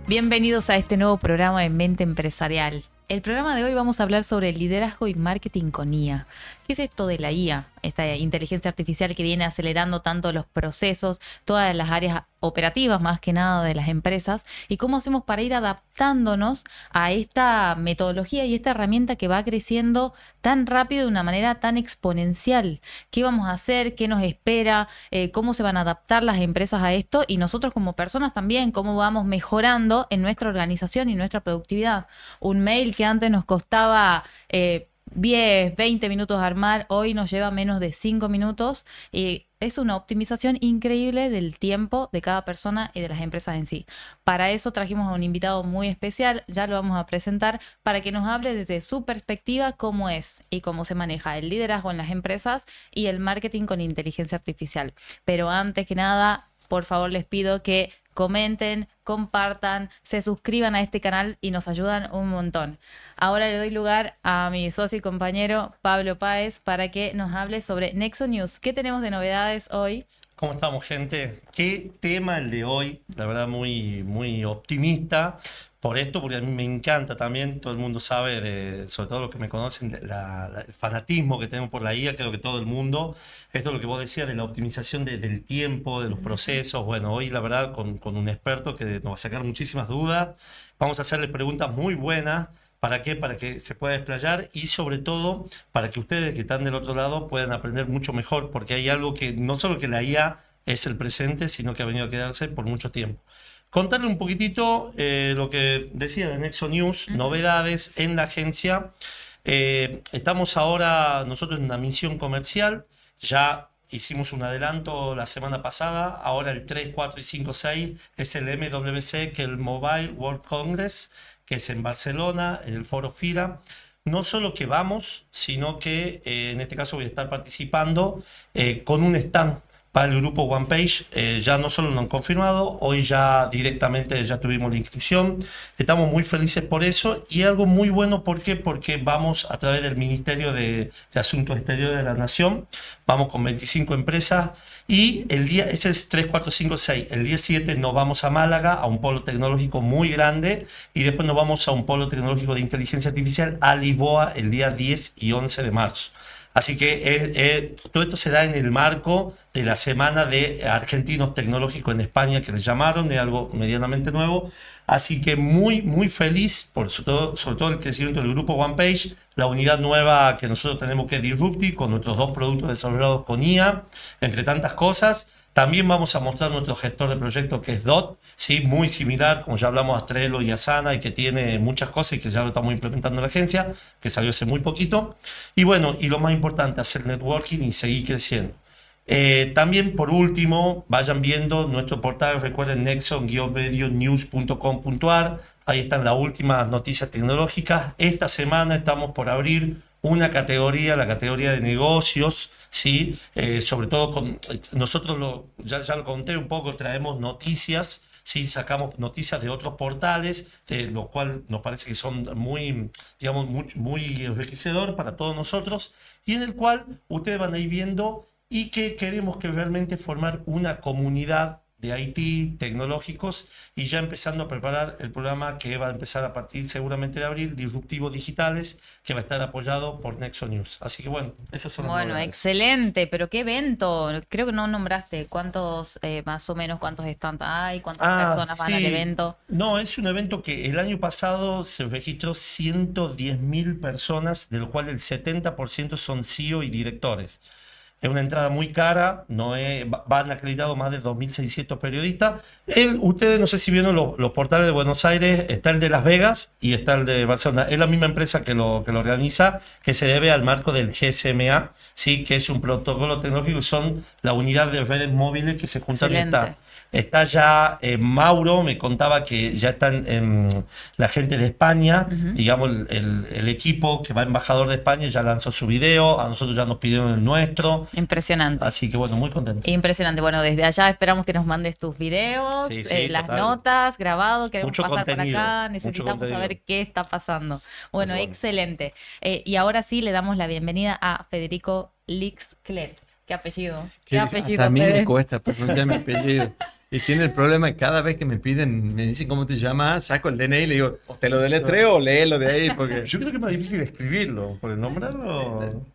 Bienvenidos a este nuevo programa de Mente Empresarial. El programa de hoy vamos a hablar sobre liderazgo y marketing con IA. ¿Qué es esto de la IA? Esta inteligencia artificial que viene acelerando tanto los procesos, todas las áreas operativas más que nada de las empresas, y cómo hacemos para ir adaptándonos a esta metodología y esta herramienta que va creciendo tan rápido de una manera tan exponencial. ¿Qué vamos a hacer? ¿Qué nos espera? ¿Cómo se van a adaptar las empresas a esto? Y nosotros como personas también, ¿cómo vamos mejorando en nuestra organización y nuestra productividad? Un mail que antes nos costaba 10, 20 minutos armar, hoy nos lleva menos de 5 minutos y es una optimización increíble del tiempo de cada persona y de las empresas en sí. Para eso trajimos a un invitado muy especial, ya lo vamos a presentar, para que nos hable desde su perspectiva cómo es y cómo se maneja el liderazgo en las empresas y el marketing con inteligencia artificial. Pero antes que nada, por favor les pido que comenten, compartan, se suscriban a este canal y nos ayudan un montón. Ahora le doy lugar a mi socio y compañero Pablo Páez para que nos hable sobre Nexo News. ¿Qué tenemos de novedades hoy? ¿Cómo estamos, gente? Qué tema el de hoy, la verdad muy optimista por esto, porque a mí me encanta también, todo el mundo sabe, sobre todo los que me conocen, el fanatismo que tenemos por la IA, creo que todo el mundo, esto es lo que vos decías de la optimización del tiempo, de los procesos. Bueno, hoy la verdad con un experto que nos va a sacar muchísimas dudas, vamos a hacerle preguntas muy buenas. ¿Para qué? Para que se pueda explayar y sobre todo para que ustedes que están del otro lado puedan aprender mucho mejor, porque hay algo que no solo que la IA es el presente, sino que ha venido a quedarse por mucho tiempo. Contarle un poquitito lo que decía de Nexo News, novedades en la agencia. Estamos ahora nosotros en una misión comercial, ya hicimos un adelanto la semana pasada, ahora el 3, 4 y 5, 6 es el MWC, que es el Mobile World Congress, que es en Barcelona, en el Foro FIRA. No solo que vamos, sino que en este caso voy a estar participando con un stand para el grupo OnePage. Ya no solo lo han confirmado, hoy ya directamente ya tuvimos la inscripción. Estamos muy felices por eso y algo muy bueno, ¿por qué? Porque vamos a través del Ministerio de Asuntos Exteriores de la Nación, vamos con 25 empresas y el día, ese es 3, 4, 5, 6, el día 7 nos vamos a Málaga, a un polo tecnológico muy grande y después nos vamos a un polo tecnológico de inteligencia artificial a Lisboa el día 10 y 11 de marzo. Así que todo esto se da en el marco de la Semana de Argentinos Tecnológicos en España, que les llamaron, es algo medianamente nuevo. Así que muy feliz, sobre todo el crecimiento del grupo OnePage, la unidad nueva que nosotros tenemos que es Disrupti, con nuestros 2 productos desarrollados con IA, entre tantas cosas. También vamos a mostrar nuestro gestor de proyectos que es DOT, ¿sí? Muy similar, como ya hablamos, a Trello y Asana, y que tiene muchas cosas y que ya lo estamos implementando en la agencia, que salió hace muy poquito. Y bueno, y lo más importante, hacer networking y seguir creciendo. También, por último, vayan viendo nuestro portal, recuerden nexon-medionews.com.ar, ahí están las últimas noticias tecnológicas. Esta semana estamos por abrir una categoría, la categoría de negocios, ¿sí? Sobre todo nosotros ya lo conté un poco, traemos noticias, ¿sí? Sacamos noticias de otros portales, de lo cual nos parece que son muy enriquecedor para todos nosotros, y en el cual ustedes van a ir viendo y que queremos que realmente formar una comunidad de IT, tecnológicos, y ya empezando a preparar el programa que va a empezar a partir seguramente de abril, Disruptivos Digitales, que va a estar apoyado por Nexo News. Así que bueno, esas son las novedades. Bueno, excelente, pero qué evento. Creo que no nombraste cuántos, más o menos, cuántos stands hay, cuántas personas van al evento. No, es un evento que el año pasado se registró 110.000 personas, de lo cual el 70% son CEO y directores. Es una entrada muy cara, van acreditados más de 2.600 periodistas. Ustedes no sé si vieron los portales de Buenos Aires, está el de Las Vegas y está el de Barcelona. Es la misma empresa que lo organiza, que se debe al marco del GSMA, ¿sí? Que es un protocolo tecnológico, son la unidad de redes móviles que se juntan. Está ya Mauro, me contaba que ya están la gente de España, digamos el equipo que va embajador de España ya lanzó su video, a nosotros ya nos pidieron el nuestro. Impresionante. Así que bueno, muy contento. Impresionante. Bueno, desde allá esperamos que nos mandes tus videos, las notas, grabado, queremos mucho pasar contenido, por acá, necesitamos saber qué está pasando. Bueno, excelente. Y ahora sí le damos la bienvenida a Federico Lixclet. ¿Qué apellido? ¿Qué apellido? A mí me cuesta pronunciar mi apellido. Y tiene el problema que cada vez que me piden, me dicen cómo te llamas, saco el DNI y le digo, o te lo deletreo o léelo de ahí, porque Yo creo que es más difícil escribirlo, porque nombrarlo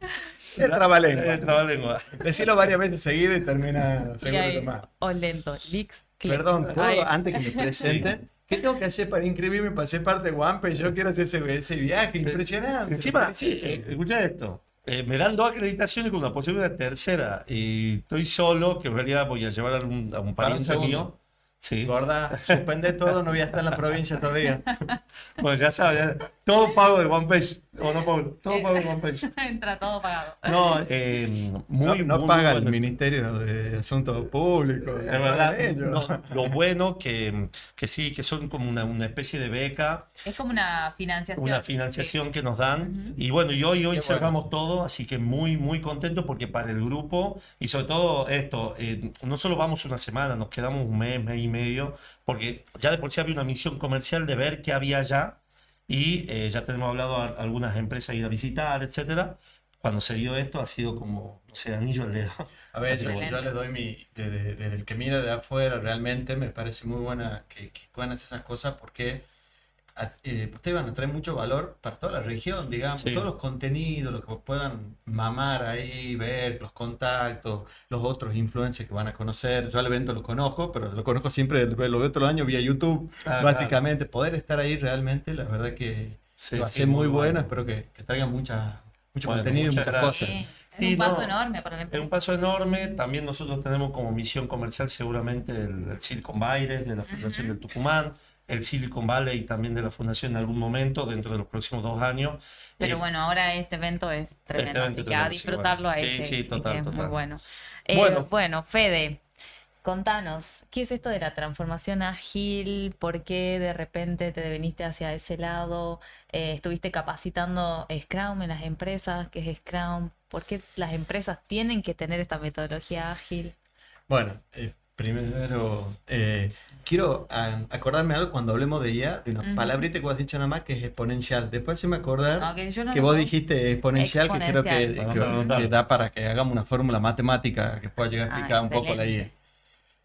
es trabalengua. es trabalengua. Decirlo varias veces seguido y termina Y seguro ahí, que más. o lento, Lix, click. Perdón, ¿puedo, Ay. antes que me presenten, qué tengo que hacer para inscribirme para ser parte de OnePage? Yo quiero hacer ese viaje impresionante. Encima, escucha esto. Me dan 2 acreditaciones con una posibilidad de tercera. Y estoy solo, que en realidad voy a llevar a un Para un pariente segundo. mío. Sí. Gorda, suspende todo, no voy a estar en la provincia todavía. Bueno, ya sabes, todo pago de OnePage. ¿O no, Pablo? Todo pago de OnePage. Entra todo pagado. No, muy, No muy paga el bueno. Ministerio de Asuntos Públicos. Es verdad, Ellos. lo bueno que sí, que son como una especie de beca, Es como una financiación. una financiación que nos dan. Y bueno, y hoy Qué cerramos todo, así que muy, muy contento porque para el grupo, y sobre todo esto, no solo vamos una semana, nos quedamos un mes, mes y medio, porque ya de por sí había una misión comercial de ver qué había allá, y ya tenemos hablado a algunas empresas ir a visitar, etcétera. Cuando se dio esto ha sido como, no sé, anillo al dedo. A ver, Excelente. yo le doy desde el que mira de afuera, realmente me parece muy buena que puedan hacer esas cosas porque ustedes van a traer mucho valor para toda la región, digamos, Sí. todos los contenidos, lo que puedan mamar ahí, ver, los contactos, los otros influencers que van a conocer. Yo al evento lo conozco, pero lo conozco siempre, lo veo todos los años vía YouTube, Ah, básicamente. Poder estar ahí realmente, la verdad que Sí, va a sí, ser muy bueno, bueno. espero que traigan mucho Bueno, contenido y muchas muchas gracias. cosas. Sí, es Sí, un paso no, enorme para la Es empresa. un paso enorme. También nosotros tenemos como misión comercial seguramente el Silicon Valley de la Fundación del Tucumán, el Silicon Valley también de la Fundación en algún momento, dentro de los próximos 2 años. Pero Eh, bueno, ahora este evento es tremendo, evento así que tremendo, a sí, disfrutarlo bueno. a Sí, este. sí, total, que es muy total. bueno. Bueno. Bueno, Fede, contanos, ¿qué es esto de la transformación ágil? ¿Por qué de repente te veniste hacia ese lado? ¿Estuviste capacitando Scrum en las empresas? ¿Qué es Scrum? ¿Por qué las empresas tienen que tener esta metodología ágil? Bueno, primero quiero acordarme algo cuando hablemos de IA, de una Ujú. palabrita que vos has dicho nada más que es exponencial. Después se me acordar No, que yo no que lo vos conozco. dijiste exponencial, que creo que, Exponencial. Vamos a anotarlo. que da para que hagamos una fórmula matemática que pueda llegar a Ah, explicar un poco la IA.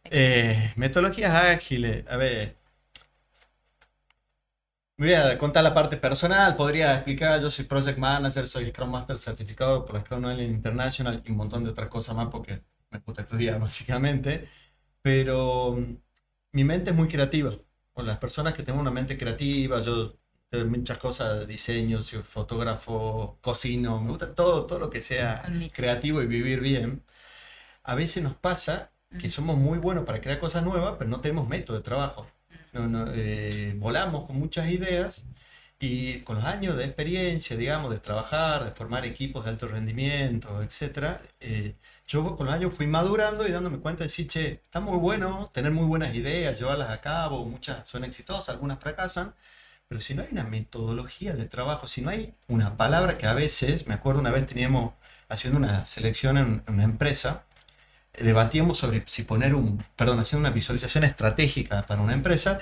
excelente. Metodologías ágiles, a ver. Voy a contar la parte personal, podría explicar, yo soy Project Manager, soy Scrum Master certificado por la Scrum Island International y un montón de otras cosas más porque me gusta estudiar básicamente, pero mi mente es muy creativa, con las personas que tenemos una mente creativa, yo tengo muchas cosas, diseño, soy fotógrafo, cocino, me gusta todo lo que sea Un mix. creativo y vivir bien. A veces nos pasa que somos muy buenos para crear cosas nuevas, pero no tenemos método de trabajo. Volamos con muchas ideas y con los años de experiencia, digamos, de trabajar, de formar equipos de alto rendimiento, etcétera, yo con los años fui madurando y dándome cuenta de decir, che, está muy bueno tener muy buenas ideas, llevarlas a cabo, muchas son exitosas, algunas fracasan, pero si no hay una metodología de trabajo, si no hay una palabra que a veces, me acuerdo una vez teníamos haciendo una selección en una empresa, debatíamos sobre si haciendo una visualización estratégica para una empresa,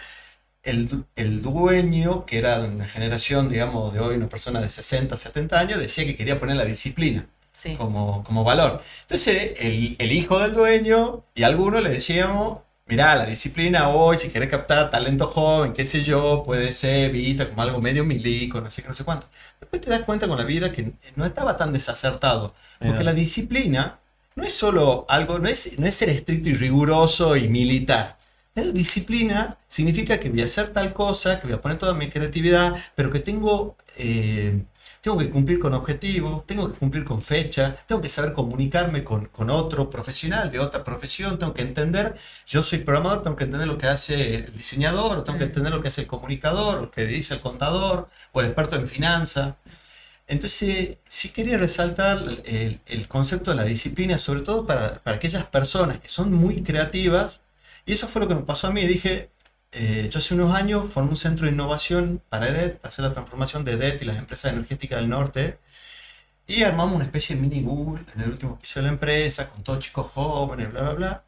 el dueño, que era de una generación, digamos, de hoy, una persona de 60, 70 años, decía que quería poner la disciplina Sí. como valor. Entonces, el hijo del dueño y a algunos le decíamos, mirá, la disciplina hoy, si querés captar talento joven, qué sé yo, puede ser vista como algo medio milico, no sé qué, no sé cuánto. Después te das cuenta con la vida que no estaba tan desacertado, porque Mira. la disciplina no es solo algo, no es ser estricto y riguroso y militar. Tener disciplina significa que voy a hacer tal cosa, que voy a poner toda mi creatividad, pero que tengo que cumplir con objetivos, tengo que cumplir con fecha, tengo que saber comunicarme con otro profesional de otra profesión, tengo que entender, yo soy programador, tengo que entender lo que hace el diseñador, o tengo que entender lo que hace el comunicador, lo que dice el contador, o el experto en finanzas. Entonces, sí quería resaltar el concepto de la disciplina, sobre todo para aquellas personas que son muy creativas, y eso fue lo que me pasó a mí. Dije, yo hace unos años formé un centro de innovación para EDET, para hacer la transformación de EDET y las empresas energéticas del norte, y armamos una especie de mini Google en el último piso de la empresa, con todos chicos jóvenes, bla, bla, bla.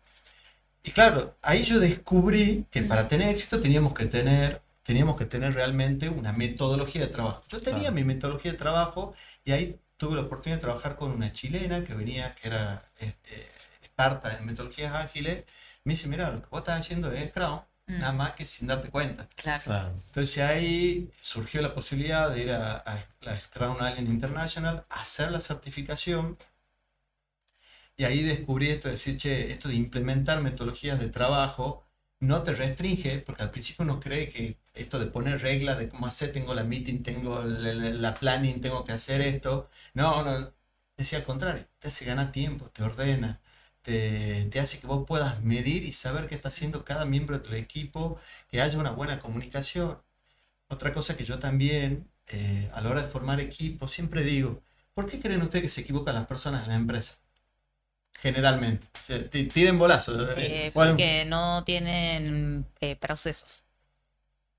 Y claro, ahí yo descubrí que para tener éxito teníamos que tener realmente una metodología de trabajo. Yo tenía Claro. mi metodología de trabajo y ahí tuve la oportunidad de trabajar con una chilena que era experta en metodologías ágiles. Me dice, mira, lo que vos estás haciendo es Scrum, nada más que sin darte cuenta. Claro. Claro. Entonces ahí surgió la posibilidad de ir a la Scrum Alliance International, hacer la certificación. Y ahí descubrí esto de decir, che, esto de implementar metodologías de trabajo no te restringe, porque al principio uno cree que esto de poner reglas de cómo hacer, tengo la meeting, tengo la planning, tengo que hacer esto. No, no, decía al contrario, te hace ganar tiempo, te ordena, te hace que vos puedas medir y saber qué está haciendo cada miembro de tu equipo, que haya una buena comunicación. Otra cosa que yo también, a la hora de formar equipo, siempre digo, ¿por qué creen ustedes que se equivocan las personas en la empresa? Generalmente. O sea, tiren bolazos. Porque no tienen procesos.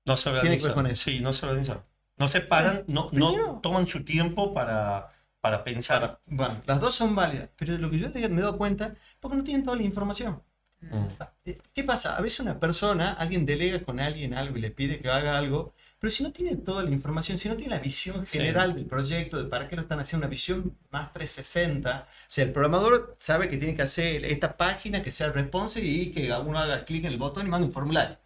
No se Tiene que ver organizan. con eso. Sí, no se organizan. No se paran, no Primero- toman su tiempo para pensar. Bueno, las dos son válidas, pero lo que yo me he dado cuenta, porque no tienen toda la información. ¿Qué pasa? A veces una persona, alguien delega con alguien algo y le pide que haga algo, pero si no tiene toda la información, si no tiene la visión Sí. general del proyecto, de para qué lo están haciendo, una visión más 360, o sea, el programador sabe que tiene que hacer esta página que sea responsive y que uno haga clic en el botón y mande un formulario.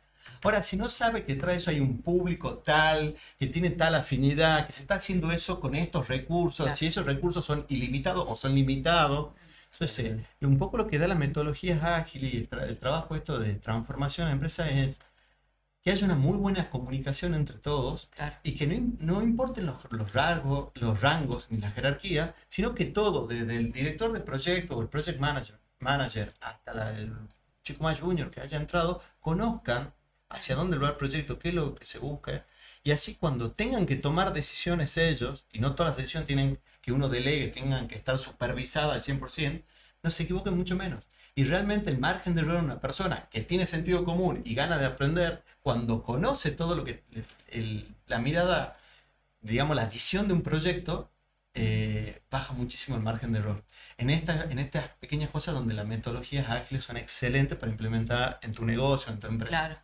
Ahora, si no sabe que detrás de eso hay un público tal, que tiene tal afinidad, que se está haciendo eso con estos recursos, Claro. si esos recursos son ilimitados o son limitados. Entonces, un poco lo que da la metodología ágil y el trabajo esto de transformación en la empresa es que haya una muy buena comunicación entre todos Claro. y que no importen los rangos ni la jerarquía, sino que todo, desde el director de proyecto o el project manager hasta el chico más junior que haya entrado, conozcan hacia dónde va el proyecto, qué es lo que se busca. Y así cuando tengan que tomar decisiones ellos, y no todas las decisiones tienen que uno delegue, tengan que estar supervisadas al 100%, no se equivoquen mucho menos. Y realmente el margen de error de una persona que tiene sentido común y gana de aprender, cuando conoce todo lo que la mirada, digamos, la visión de un proyecto, baja muchísimo el margen de error. En estas pequeñas cosas donde las metodologías ágiles son excelentes para implementar en tu negocio, en tu empresa. Claro.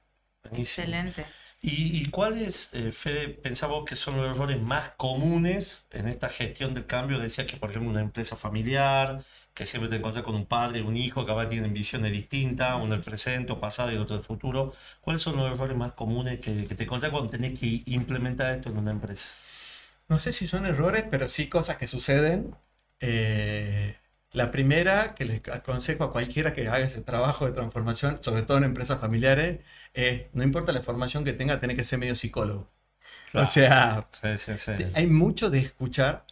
Buenísimo. Excelente. ¿Y cuáles, Fede, pensamos que son los errores más comunes en esta gestión del cambio? Decía que, por ejemplo, una empresa familiar, que siempre te encuentras con un padre y un hijo que ahora tienen visiones distintas, uno del presente o pasado y el otro del futuro. ¿Cuáles son los errores más comunes que te encuentras cuando tenés que implementar esto en una empresa? No sé si son errores, pero sí cosas que suceden. La primera que les aconsejo a cualquiera que haga ese trabajo de transformación, sobre todo en empresas familiares, es, no importa la formación que tenga, tiene que ser medio psicólogo. Claro. O sea, Sí. hay mucho de escuchar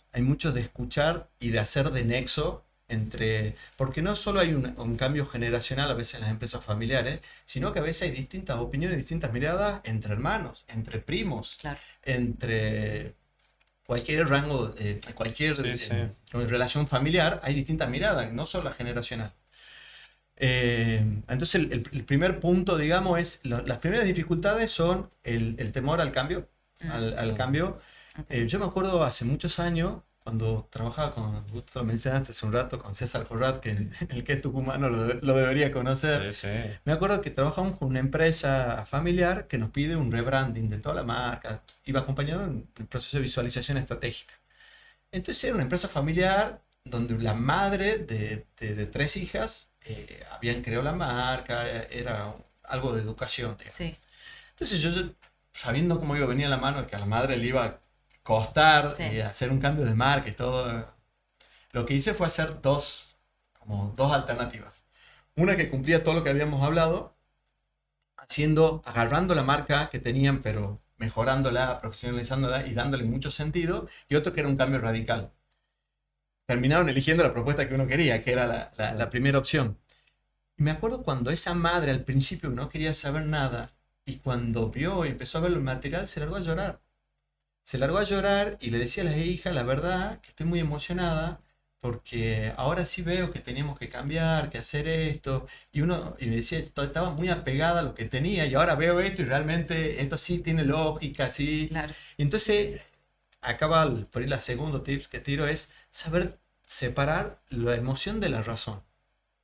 y de hacer de nexo entre, porque no solo hay un cambio generacional a veces en las empresas familiares, sino que a veces hay distintas opiniones, distintas miradas entre hermanos, entre primos, Claro. entre cualquier rango, cualquier Sí. relación familiar, hay distintas miradas, no solo la generacional. Entonces el primer punto, digamos, es las primeras dificultades son el temor al cambio. Al cambio. Yo me acuerdo hace muchos años, cuando trabajaba con, justo lo mencionaste hace un rato, con César Jorrat, que el que es tucumano lo debería conocer. Sí. Me acuerdo que trabajamos con una empresa familiar que nos pide un rebranding de toda la marca. Iba acompañado en el proceso de visualización estratégica. Entonces era una empresa familiar donde la madre de 3 hijas habían creado la marca, era algo de educación, digamos. Sí. Entonces yo, sabiendo cómo iba a venir a la mano, que a la madre le iba a costar Sí. hacer un cambio de marca y todo, lo que hice fue hacer dos alternativas. Una que cumplía todo lo que habíamos hablado, agarrando la marca que tenían, pero mejorándola, profesionalizándola y dándole mucho sentido, y otro que era un cambio radical. Terminaron eligiendo la propuesta que uno quería, que era la primera opción. Y me acuerdo cuando esa madre al principio no quería saber nada, y cuando vio y empezó a ver el material, se largó a llorar. Se largó a llorar y le decía a la hija, la verdad, que estoy muy emocionada, porque ahora sí veo que teníamos que cambiar, que hacer esto. Y me decía, estaba muy apegada a lo que tenía, y ahora veo esto y realmente esto sí tiene lógica, sí. Claro. Y entonces, por ahí la segundo tips que tiro es saber separar la emoción de la razón.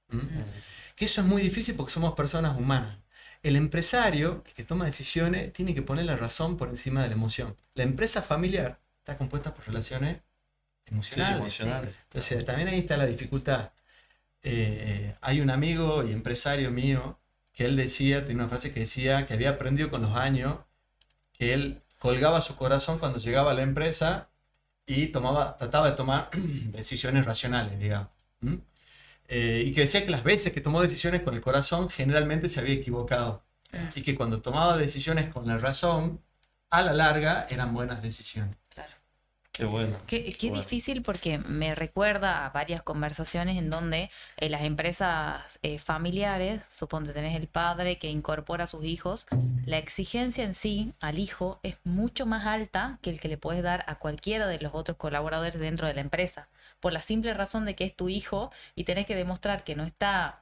¿Mm? Que eso es muy difícil porque somos personas humanas. El empresario, el que toma decisiones, tiene que poner la razón por encima de la emoción. La empresa familiar está compuesta por relaciones emocionales. emocionales. Entonces, también ahí está la dificultad. Hay un amigo y empresario mío que él decía, tenía una frase que decía que había aprendido con los años que él colgaba su corazón cuando llegaba a la empresa y trataba de tomar decisiones racionales, digamos. ¿Mm? Y que decía que las veces que tomó decisiones con el corazón generalmente se había equivocado. Y que cuando tomaba decisiones con la razón, a la larga eran buenas decisiones. Claro. Qué bueno. Qué Bueno. difícil, porque me recuerda a varias conversaciones en donde las empresas familiares, suponte tenés el padre que incorpora a sus hijos, la exigencia en sí al hijo es mucho más alta que el que le puedes dar a cualquiera de los otros colaboradores dentro de la empresa, por la simple razón de que es tu hijo y tenés que demostrar que no está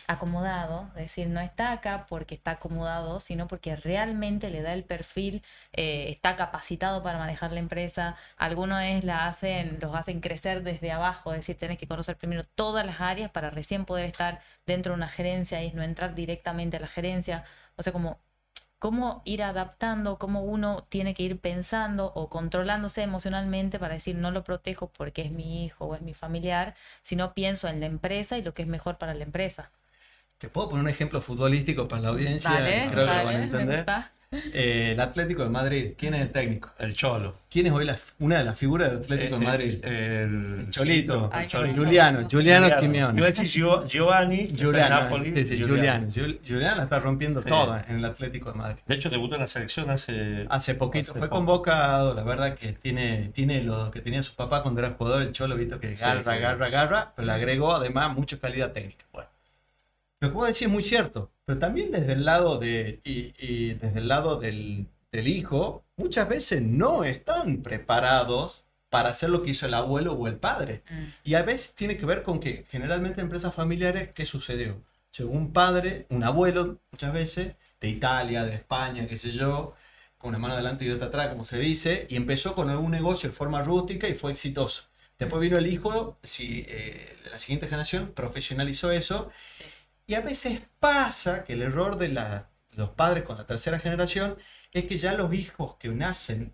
acomodado, es decir, no está acá porque está acomodado, sino porque realmente le da el perfil, está capacitado para manejar la empresa. Algunos los hacen crecer desde abajo, es decir, tenés que conocer primero todas las áreas para recién poder estar dentro de una gerencia y no entrar directamente a la gerencia. O sea, cómo ir adaptando, cómo uno tiene que ir pensando o controlándose emocionalmente para decir, no lo protejo porque es mi hijo o es mi familiar, sino pienso en la empresa y lo que es mejor para la empresa. Te puedo poner un ejemplo futbolístico para la audiencia, Dale, creo que lo van a me entender. gusta. El Atlético de Madrid, ¿quién es el técnico? El Cholo. ¿Quién es hoy una de las figuras del Atlético de Madrid? El Cholito. Ay, El Cholo. qué Giuliano Simeone. Iba a decir Giovanni, que está en Napoli. Sí, sí, Giuliano. Giuliano la está rompiendo Sí. toda en el Atlético de Madrid. De hecho, debutó en la selección Hace poquito fue poco. convocado, la verdad que tiene lo que tenía su papá cuando era jugador, el Cholo, visto que Sí, garra, pero le agregó además mucha calidad técnica. Bueno, lo que vos decís es muy cierto, pero también desde el lado y desde el lado del hijo, muchas veces no están preparados para hacer lo que hizo el abuelo o el padre. Y a veces tiene que ver con que generalmente en empresas familiares, ¿qué sucedió? Llegó un padre, un abuelo, muchas veces, de Italia, de España, qué sé yo, con una mano adelante y otra atrás, como se dice, y empezó con algún negocio de forma rústica y fue exitoso. Después vino el hijo, la siguiente generación profesionalizó eso. Sí. Y a veces pasa que el error de los padres con la tercera generación es que ya los hijos que nacen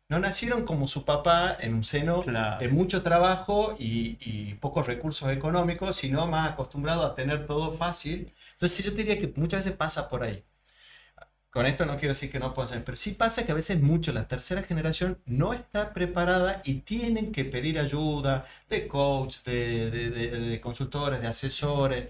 no nacieron como su papá en un seno Claro. de mucho trabajo y pocos recursos económicos, sino más acostumbrados a tener todo fácil. Entonces yo diría que muchas veces pasa por ahí. Con esto no quiero decir que no puedan ser, pero sí pasa que a veces mucho la tercera generación no está preparada y tienen que pedir ayuda de coach, de consultores, de asesores,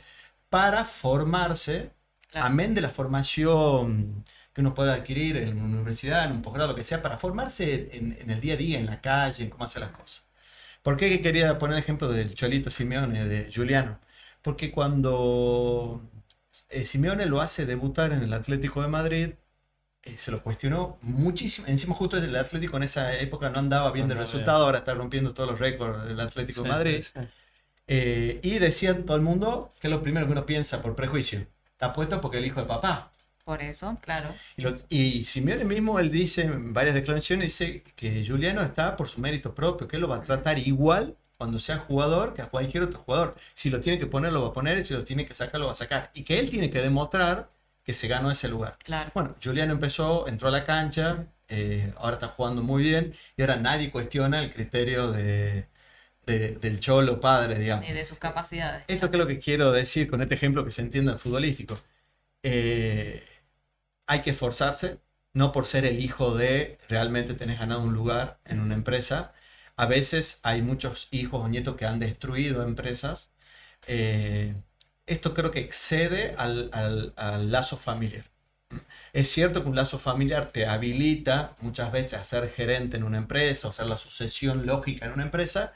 para formarse, Claro. amén de la formación que uno puede adquirir en una universidad, en un posgrado, lo que sea, para formarse en el día a día, en la calle, en cómo hacer las cosas. ¿Por qué quería poner el ejemplo del Cholito Simeone, de Giuliano? Porque cuando Simeone lo hace debutar en el Atlético de Madrid, se lo cuestionó muchísimo. Encima justo el Atlético en esa época no andaba bien de Andaba resultado, ahora está rompiendo todos los récords del Atlético de Madrid. Sí. Y decía todo el mundo que es lo primero que uno piensa por prejuicio. Está puesto porque es el hijo de papá. Por eso, claro. Y Simeone mismo, él dice en varias declaraciones, dice que Giuliano está por su mérito propio, que él lo va a tratar igual cuando sea jugador que a cualquier otro jugador. Si lo tiene que poner, lo va a poner, y si lo tiene que sacar, lo va a sacar. Y que él tiene que demostrar que se ganó ese lugar. Claro. Bueno, Giuliano entró a la cancha, ahora está jugando muy bien, y ahora nadie cuestiona el criterio del Cholo padre, digamos. Y de sus capacidades. Esto que es lo que quiero decir con este ejemplo que se entienda futbolístico. Hay que esforzarse, no por ser el hijo de realmente tenés ganado un lugar en una empresa. A veces hay muchos hijos o nietos que han destruido empresas. Esto creo que excede al lazo familiar. Es cierto que un lazo familiar te habilita muchas veces a ser gerente en una empresa o hacer la sucesión lógica en una empresa,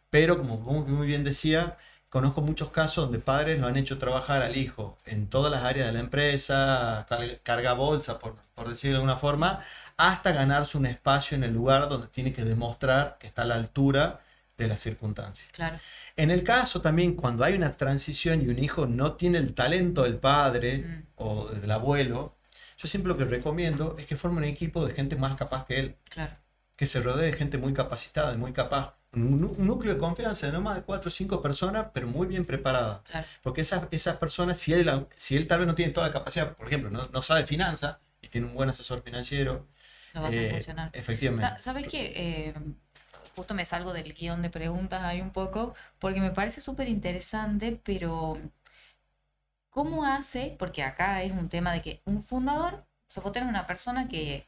pero como muy bien decía, conozco muchos casos donde padres lo han hecho trabajar al hijo en todas las áreas de la empresa, carga bolsa, por decirlo de alguna forma, hasta ganarse un espacio en el lugar donde tiene que demostrar que está a la altura de las circunstancias. Claro. En el caso también, cuando hay una transición y un hijo no tiene el talento del padre o del abuelo, yo siempre lo que recomiendo es que forme un equipo de gente más capaz que él, Claro. que se rodee de gente muy capacitada y muy capaz. Un núcleo de confianza de no más de 4 o 5 personas, pero muy bien preparada. Claro. Porque esas personas, si él tal vez no tiene toda la capacidad, por ejemplo, no sabe finanzas y tiene un buen asesor financiero, No va a hacer funcionar. efectivamente. ¿Sabes qué? Justo me salgo del guión de preguntas ahí un poco, porque me parece súper interesante, pero ¿Cómo hace? Porque acá es un tema de que un fundador, vos tenés una persona que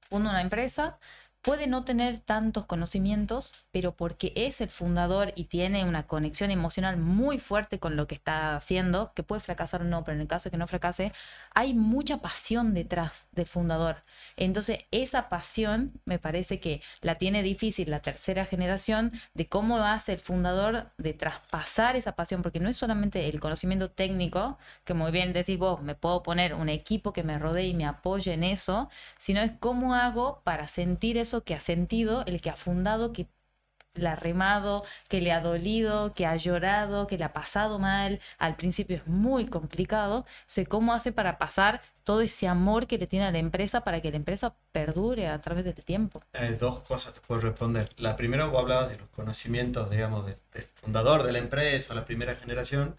funda una empresa, puede no tener tantos conocimientos, pero porque es el fundador y tiene una conexión emocional muy fuerte con lo que está haciendo, que puede fracasar o no, pero en el caso de que no fracase, hay mucha pasión detrás del fundador. Entonces, esa pasión me parece que la tiene difícil la tercera generación de cómo hace el fundador de traspasar esa pasión, porque no es solamente el conocimiento técnico, que muy bien decís vos, me puedo poner un equipo que me rodee y me apoye en eso, sino es cómo hago para sentir eso que ha sentido el que ha fundado, que le ha remado, que le ha dolido, que ha llorado, que le ha pasado mal. Al principio es muy complicado. Sé cómo hace para pasar todo ese amor que le tiene a la empresa para que la empresa perdure a través del tiempo. Dos cosas te puedo responder. La primera, vos hablabas de los conocimientos, digamos, del fundador de la empresa o la primera generación.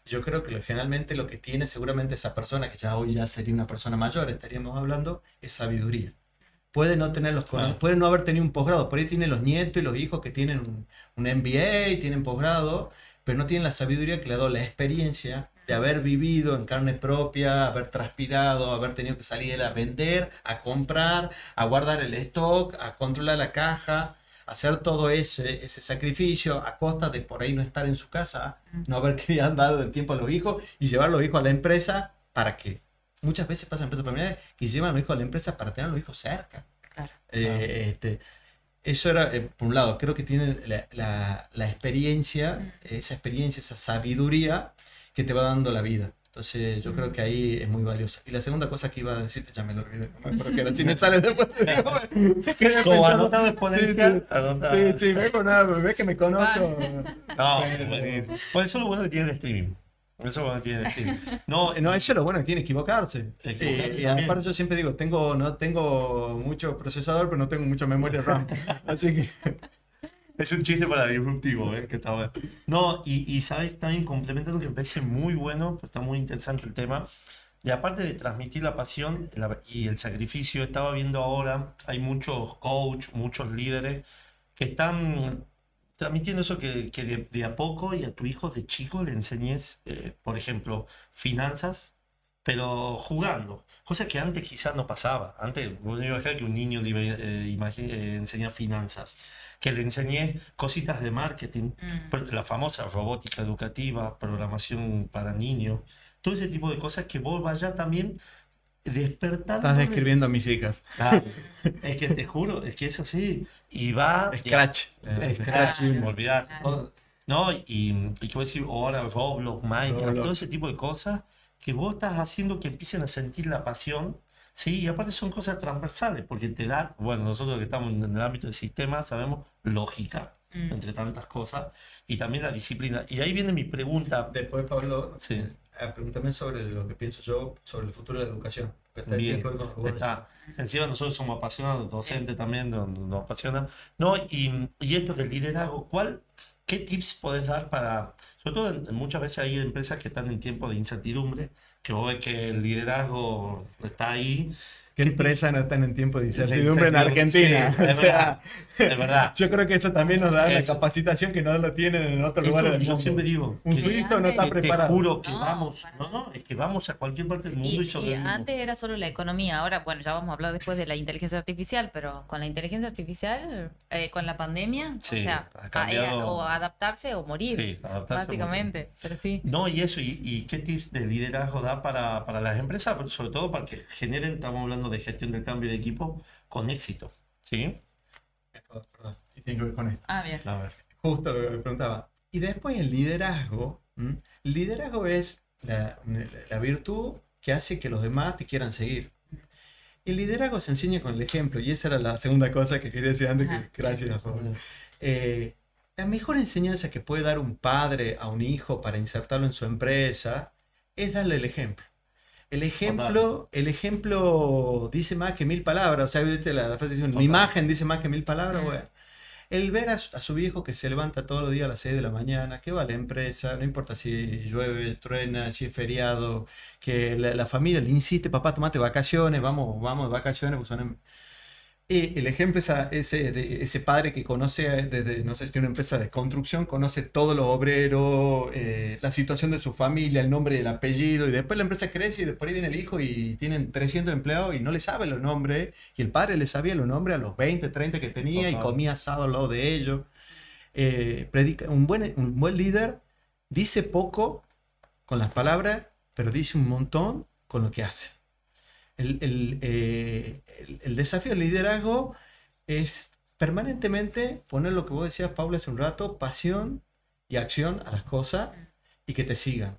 Yo creo que generalmente lo que tiene seguramente esa persona, que ya hoy ya sería una persona mayor, estaríamos hablando, es sabiduría. Puede no tener puede no haber tenido un posgrado, por ahí tiene los nietos y los hijos que tienen un MBA, tienen posgrado, pero no tienen la sabiduría que le ha dado la experiencia de haber vivido en carne propia, haber transpirado, haber tenido que salir a vender, a comprar, a guardar el stock, a controlar la caja, hacer todo ese sacrificio a costa de por ahí no estar en su casa, no haber dado el tiempo a los hijos y llevar a los hijos a la empresa para que muchas veces pasan empresas familiares y llevan a los hijos a la empresa para tener a los hijos cerca. Claro. Eso era, por un lado, creo que tienen la experiencia, esa sabiduría que te va dando la vida. Entonces yo creo que ahí es muy valioso. Y la segunda cosa que iba a decirte, ya me lo olvidé, no me acuerdo que era, si me sale después. Como anotado exponencial. Sí, ves que me conozco. No, por eso es lo bueno que tiene el streaming. Eso es lo bueno que tiene el streaming. No, eso es lo bueno que tiene equivocarse. Y aparte yo siempre digo, no tengo mucho procesador, pero no tengo mucha memoria RAM. Así que... Es un chiste para disruptivo, que está bueno. No, y sabes, también complementando que me parece muy bueno, está muy interesante el tema. Y aparte de transmitir la pasión y el sacrificio, estaba viendo ahora, hay muchos coaches, muchos líderes que están transmitiendo eso que de a poco y a tu hijo de chico le enseñes, por ejemplo, finanzas, pero jugando. Cosa que antes quizás no pasaba. Antes, vos no ibas a que un niño le iba a enseñar finanzas. Que le enseñé cositas de marketing, la famosa robótica educativa, programación para niños, todo ese tipo de cosas que vos vayas también despertando. Estás describiendo a mis hijas. Es que te juro, es que es así. Y va... Scratch. Olvidar. ¿No? Y qué voy a decir, ahora Roblox, Minecraft, todo ese tipo de cosas que vos estás haciendo que empiecen a sentir la pasión. Sí, y aparte son cosas transversales, porque te da, bueno, nosotros que estamos en el ámbito del sistema sabemos lógica, entre tantas cosas, y también la disciplina. Y ahí viene mi pregunta. Después, Pablo, sí. Pregúntame sobre lo que pienso yo sobre el futuro de la educación. Bien, encima nosotros somos apasionados, docentes también, nos apasiona. No, y esto del liderazgo, ¿qué tips podés dar para, sobre todo muchas veces hay empresas que están en tiempos de incertidumbre, que vos ves que el liderazgo está ahí? ¿Qué empresa no están en tiempo de incertidumbre en Argentina? Sí, es verdad. Yo creo que eso también nos da una capacitación que no lo tienen en otros lugares del mundo. Yo siempre digo, un suizo no está preparado. Te juro que es que vamos a cualquier parte del mundo y antes era solo la economía, ahora, bueno, ya vamos a hablar después de la inteligencia artificial, pero con la inteligencia artificial, con la pandemia, sí, o sea, o adaptarse o morir, básicamente. Pero sí. No, y eso, y qué tips de liderazgo da para las empresas, pero sobre todo para que generen, estamos hablando de gestión del cambio de equipo con éxito, ¿sí? Perdón, y tiene que ver con esto. Bien. A ver. Justo lo que me preguntaba. Y después el liderazgo. El liderazgo es la virtud que hace que los demás te quieran seguir. El liderazgo se enseña con el ejemplo, y esa era la segunda cosa que quería decir antes, que gracias por favor. La mejor enseñanza que puede dar un padre a un hijo para insertarlo en su empresa es darle el ejemplo. El ejemplo dice más que 1000 palabras. O sea, ¿viste la frase dice, mi imagen dice más que 1000 palabras? Bueno, el ver a su viejo que se levanta todos los días a las 6 de la mañana, que va a la empresa, no importa si llueve, truena, si es feriado, que la familia le insiste, papá, tomate vacaciones, vamos de vacaciones, pues Y el ejemplo es de ese padre que conoce desde, no sé si tiene una empresa de construcción, conoce todos los obreros, la situación de su familia, el nombre y el apellido, y después la empresa crece y después viene el hijo y tienen 300 empleados y no le sabe los nombres, y el padre le sabía los nombres a los 20, 30 que tenía. Total. Y comía asado al lado de ellos. Un buen líder dice poco con las palabras, pero dice un montón con lo que hace. El desafío del liderazgo es permanentemente poner lo que vos decías, Paula, hace un rato, pasión y acción a las cosas y que te sigan.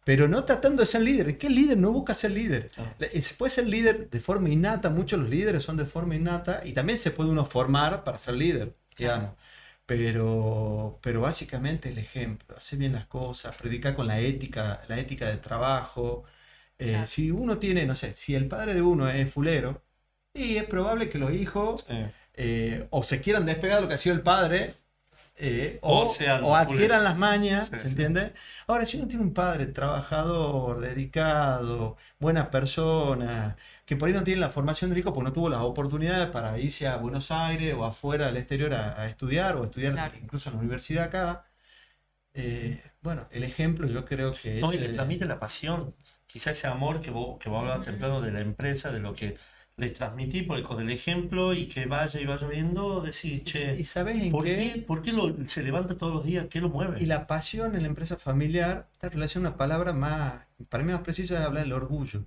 Pero no tratando de ser líder. ¿Qué líder no busca ser líder? Se puede ser líder de forma innata, muchos los líderes son de forma innata, y también se puede uno formar para ser líder, digamos. Pero básicamente el ejemplo, hacer bien las cosas, predicar con la ética de trabajo. Claro. Si uno tiene, no sé, si el padre de uno es fulero, y es probable que los hijos o se quieran despegar de lo que ha sido el padre, o adquieran las mañas, ¿se entiende? Ahora, si uno tiene un padre trabajador, dedicado, buena persona, que por ahí no tiene la formación del hijo porque no tuvo las oportunidades para irse a Buenos Aires o afuera del exterior a estudiar, o estudiar claro. Incluso en la universidad acá, bueno, el ejemplo yo creo que no, y le transmite la pasión. Quizás ese amor que vos hablabas temprano de la empresa, de lo que le transmití con el ejemplo, y que vaya viendo, decís, che, ¿y sabes ¿por qué se levanta todos los días? ¿Qué lo mueve? Y la pasión en la empresa familiar está relacionada a una palabra más, para mí más precisa, es hablar del orgullo.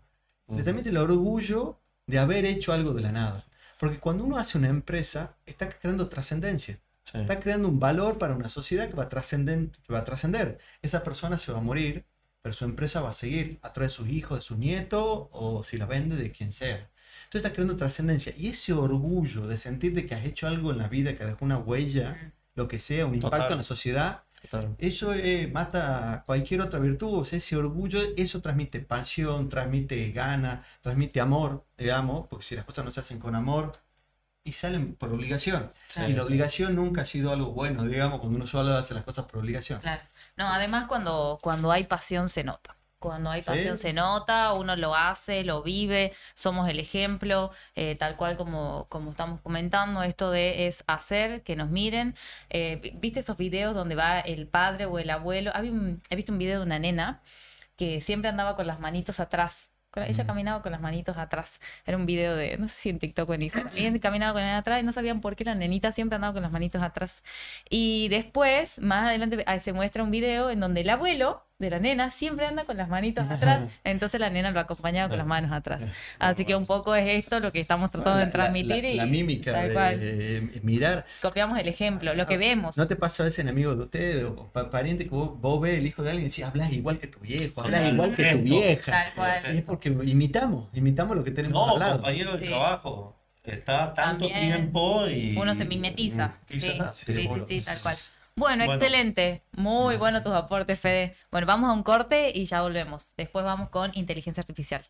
Le transmite el orgullo de haber hecho algo de la nada. Porque cuando uno hace una empresa, está creando trascendencia. Sí. Está creando un valor para una sociedad que va a trascender. Esa persona se va a morir, pero su empresa va a seguir a través de sus hijos, de sus nietos, o si la vende, de quien sea. Entonces estás creando trascendencia. Y ese orgullo de sentirte que has hecho algo en la vida, que dejó una huella, lo que sea, un impacto en la sociedad, eso mata cualquier otra virtud. O sea, ese orgullo, eso transmite pasión, transmite ganas, transmite amor, digamos, porque si las cosas no se hacen con amor, y salen por obligación. Y la obligación nunca ha sido algo bueno, digamos, cuando uno solo hace las cosas por obligación. Claro. No, además cuando hay pasión se nota. Cuando hay pasión se nota, uno lo hace, lo vive, somos el ejemplo, tal cual como estamos comentando, esto es hacer, que nos miren. ¿Viste esos videos donde va el padre o el abuelo? He visto un video de una nena que siempre andaba con las manitos atrás. Ella caminaba con las manitos atrás. Era un video de, no sé si en TikTok o en Instagram. Ella caminaba con las manitos atrás y no sabían por qué la nenita siempre andaba con las manitos atrás. Y después, más adelante, se muestra un video en donde el abuelo de la nena siempre anda con las manitos atrás. Entonces la nena lo acompañaba con las manos atrás. Así que un poco es esto lo que estamos tratando de transmitir. La mímica de mirar. Copiamos el ejemplo, lo que vemos. ¿No te pasa a veces en amigos de ustedes o parientes que vos ves el hijo de alguien y decís, hablas igual que tu viejo, hablas igual que tu vieja? Tal cual. Es porque imitamos lo que tenemos al lado. Compañero de trabajo. Está tanto tiempo y uno se mimetiza. Sí, tal cual. Bueno, excelente. Muy bueno tus aportes, Fede. Bueno, vamos a un corte y ya volvemos. Después vamos con inteligencia artificial.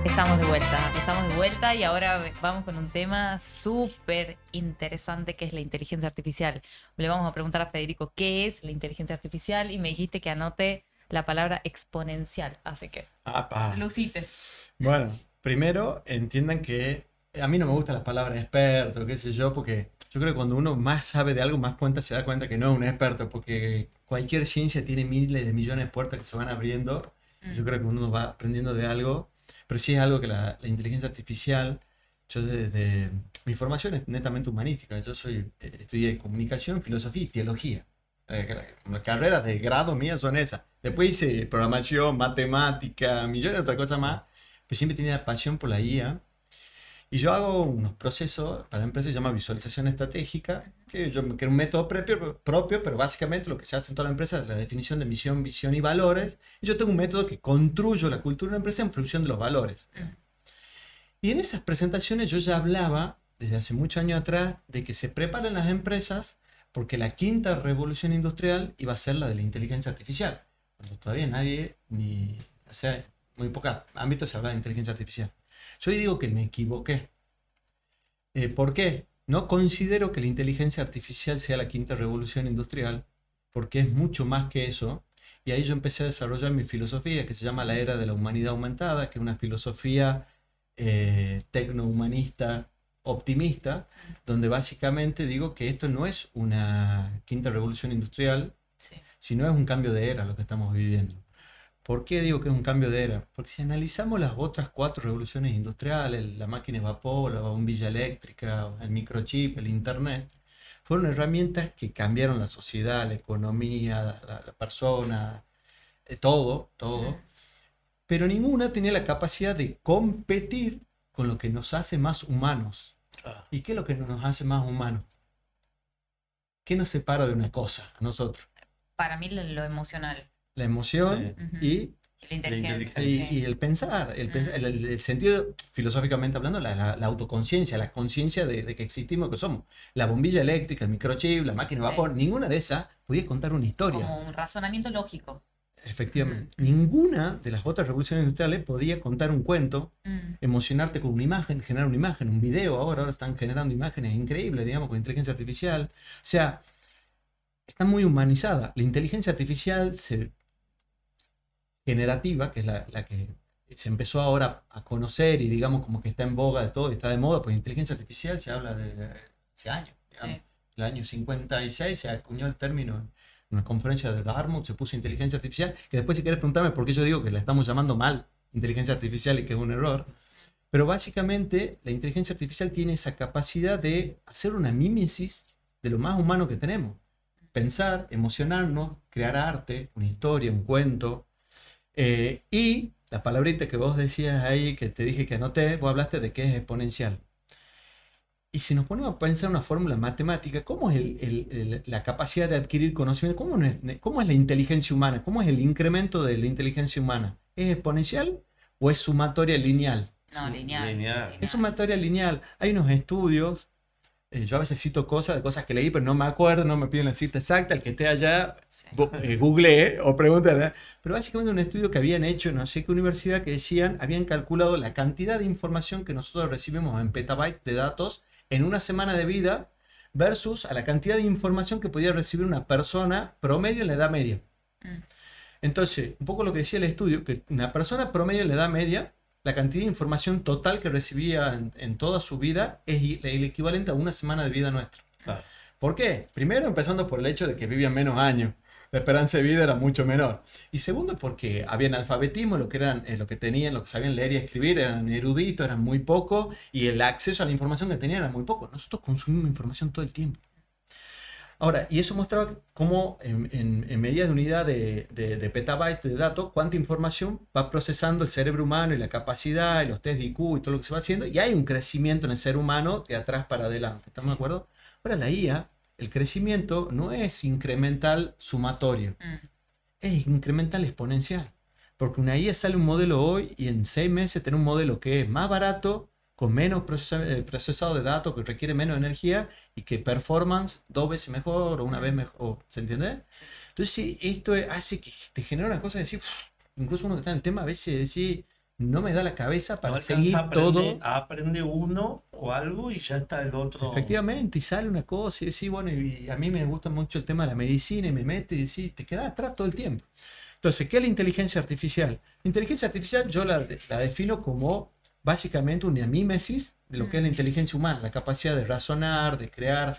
Estamos de vuelta y ahora vamos con un tema súper interesante que es la inteligencia artificial. Le vamos a preguntar a Federico qué es la inteligencia artificial y me dijiste que anote la palabra exponencial, así que lucite. Bueno, primero entiendan que a mí no me gusta la palabra experto, qué sé yo, porque yo creo que cuando uno más sabe de algo, más se da cuenta que no es un experto, porque cualquier ciencia tiene miles de millones de puertas que se van abriendo. Y yo creo que uno va aprendiendo de algo, pero sí es algo que la inteligencia artificial, yo desde mi formación es netamente humanística, yo estudié comunicación, filosofía y teología. Las carreras de grado mías son esas. Después hice programación, matemática, millones de otras cosas más, pero siempre tenía pasión por la IA. Y yo hago unos procesos para la empresa que se llama visualización estratégica, que es un método propio, pero básicamente lo que se hace en toda la empresa es la definición de misión, visión y valores. Y yo tengo un método que construyo la cultura de una empresa en función de los valores. Y en esas presentaciones yo ya hablaba, desde hace muchos años atrás, de que se preparan las empresas porque la quinta revolución industrial iba a ser la de la inteligencia artificial. Cuando todavía nadie, muy pocos ámbitos se habla de inteligencia artificial. Yo hoy digo que me equivoqué. ¿Por qué? No considero que la inteligencia artificial sea la quinta revolución industrial, porque es mucho más que eso. Y ahí yo empecé a desarrollar mi filosofía, que se llama la era de la humanidad aumentada, que es una filosofía tecnohumanista optimista, donde básicamente digo que esto no es una quinta revolución industrial, sino es un cambio de era lo que estamos viviendo. ¿Por qué digo que es un cambio de era? Porque si analizamos las otras 4 revoluciones industriales, la máquina de vapor, la bombilla eléctrica, el microchip, el internet, fueron herramientas que cambiaron la sociedad, la economía, la persona, todo, pero ninguna tenía la capacidad de competir con lo que nos hace más humanos. ¿Y qué es lo que nos hace más humanos? ¿Qué nos separa de una cosa a nosotros? Para mí lo emocional. La emoción y la inteligencia. Y el pensar, el sentido, filosóficamente hablando, la autoconciencia, la conciencia de que existimos, que somos. La bombilla eléctrica, el microchip, la máquina de vapor, ninguna de esas podía contar una historia. Como un razonamiento lógico. Efectivamente. Ninguna de las otras revoluciones industriales podía contar un cuento, emocionarte con una imagen, generar una imagen, un video. Ahora están generando imágenes increíbles, digamos, con inteligencia artificial. O sea, está muy humanizada. La inteligencia artificial generativa, que es la que se empezó ahora a conocer y digamos como que está en boga de todo y está de moda, pues inteligencia artificial se habla de hace años. Digamos. El año 56 se acuñó el término en una conferencia de Dartmouth, se puso inteligencia artificial, que después si quieres preguntarme por qué yo digo que la estamos llamando mal inteligencia artificial y que es un error, pero básicamente la inteligencia artificial tiene esa capacidad de hacer una mímesis de lo más humano que tenemos. Pensar, emocionarnos, crear arte, una historia, un cuento. Y la palabrita que vos decías ahí, que te dije que anoté, vos hablaste de que es exponencial. Y si nos ponemos a pensar una fórmula matemática, ¿cómo es la capacidad de adquirir conocimiento? ¿Cómo es la inteligencia humana? ¿Cómo es el incremento de la inteligencia humana? ¿Es exponencial o es sumatoria lineal? No, lineal. Es sumatoria lineal. Hay unos estudios. Yo a veces cito cosas que leí, pero no me acuerdo, no me piden la cita exacta. El que esté allá, googlee o pregúntale. Pero básicamente un estudio que habían hecho, no sé qué universidad, que habían calculado la cantidad de información que nosotros recibimos en petabytes de datos en una semana de vida versus a la cantidad de información que podía recibir una persona promedio en la edad media. Entonces, un poco lo que decía el estudio, que una persona promedio en la edad media, la cantidad de información total que recibía en toda su vida es el equivalente a una semana de vida nuestra. Claro. ¿Por qué? Primero, empezando por el hecho de que vivían menos años. La esperanza de vida era mucho menor. Y segundo, porque había analfabetismo, lo que tenían, lo que sabían leer y escribir, eran eruditos, eran muy pocos, y el acceso a la información que tenían era muy poco. Nosotros consumimos información todo el tiempo. Ahora, y eso mostraba cómo en medida de unidad de petabytes de datos, cuánta información va procesando el cerebro humano y la capacidad y los test de IQ y todo lo que se va haciendo, y hay un crecimiento en el ser humano de atrás para adelante. ¿Estamos de acuerdo? Ahora, la IA, el crecimiento no es incremental sumatorio, es incremental exponencial. Porque una IA sale un modelo hoy y en 6 meses tiene un modelo que es más barato, con menos procesado de datos, que requiere menos energía y que performance 2 veces mejor o 1 vez mejor. ¿Se entiende? Sí. Entonces, sí, esto hace que te genere una cosa de decir, incluso uno que está en el tema, a veces decir, no me da la cabeza para No seguir alcanza todo. aprende uno o algo y ya está el otro. Efectivamente, y sale una cosa y decís, bueno, y a mí me gusta mucho el tema de la medicina y me meto y decís, te quedas atrás todo el tiempo. Entonces, ¿qué es la inteligencia artificial? La inteligencia artificial yo la defino como básicamente una mímesis de lo que es la inteligencia humana, la capacidad de razonar, de crear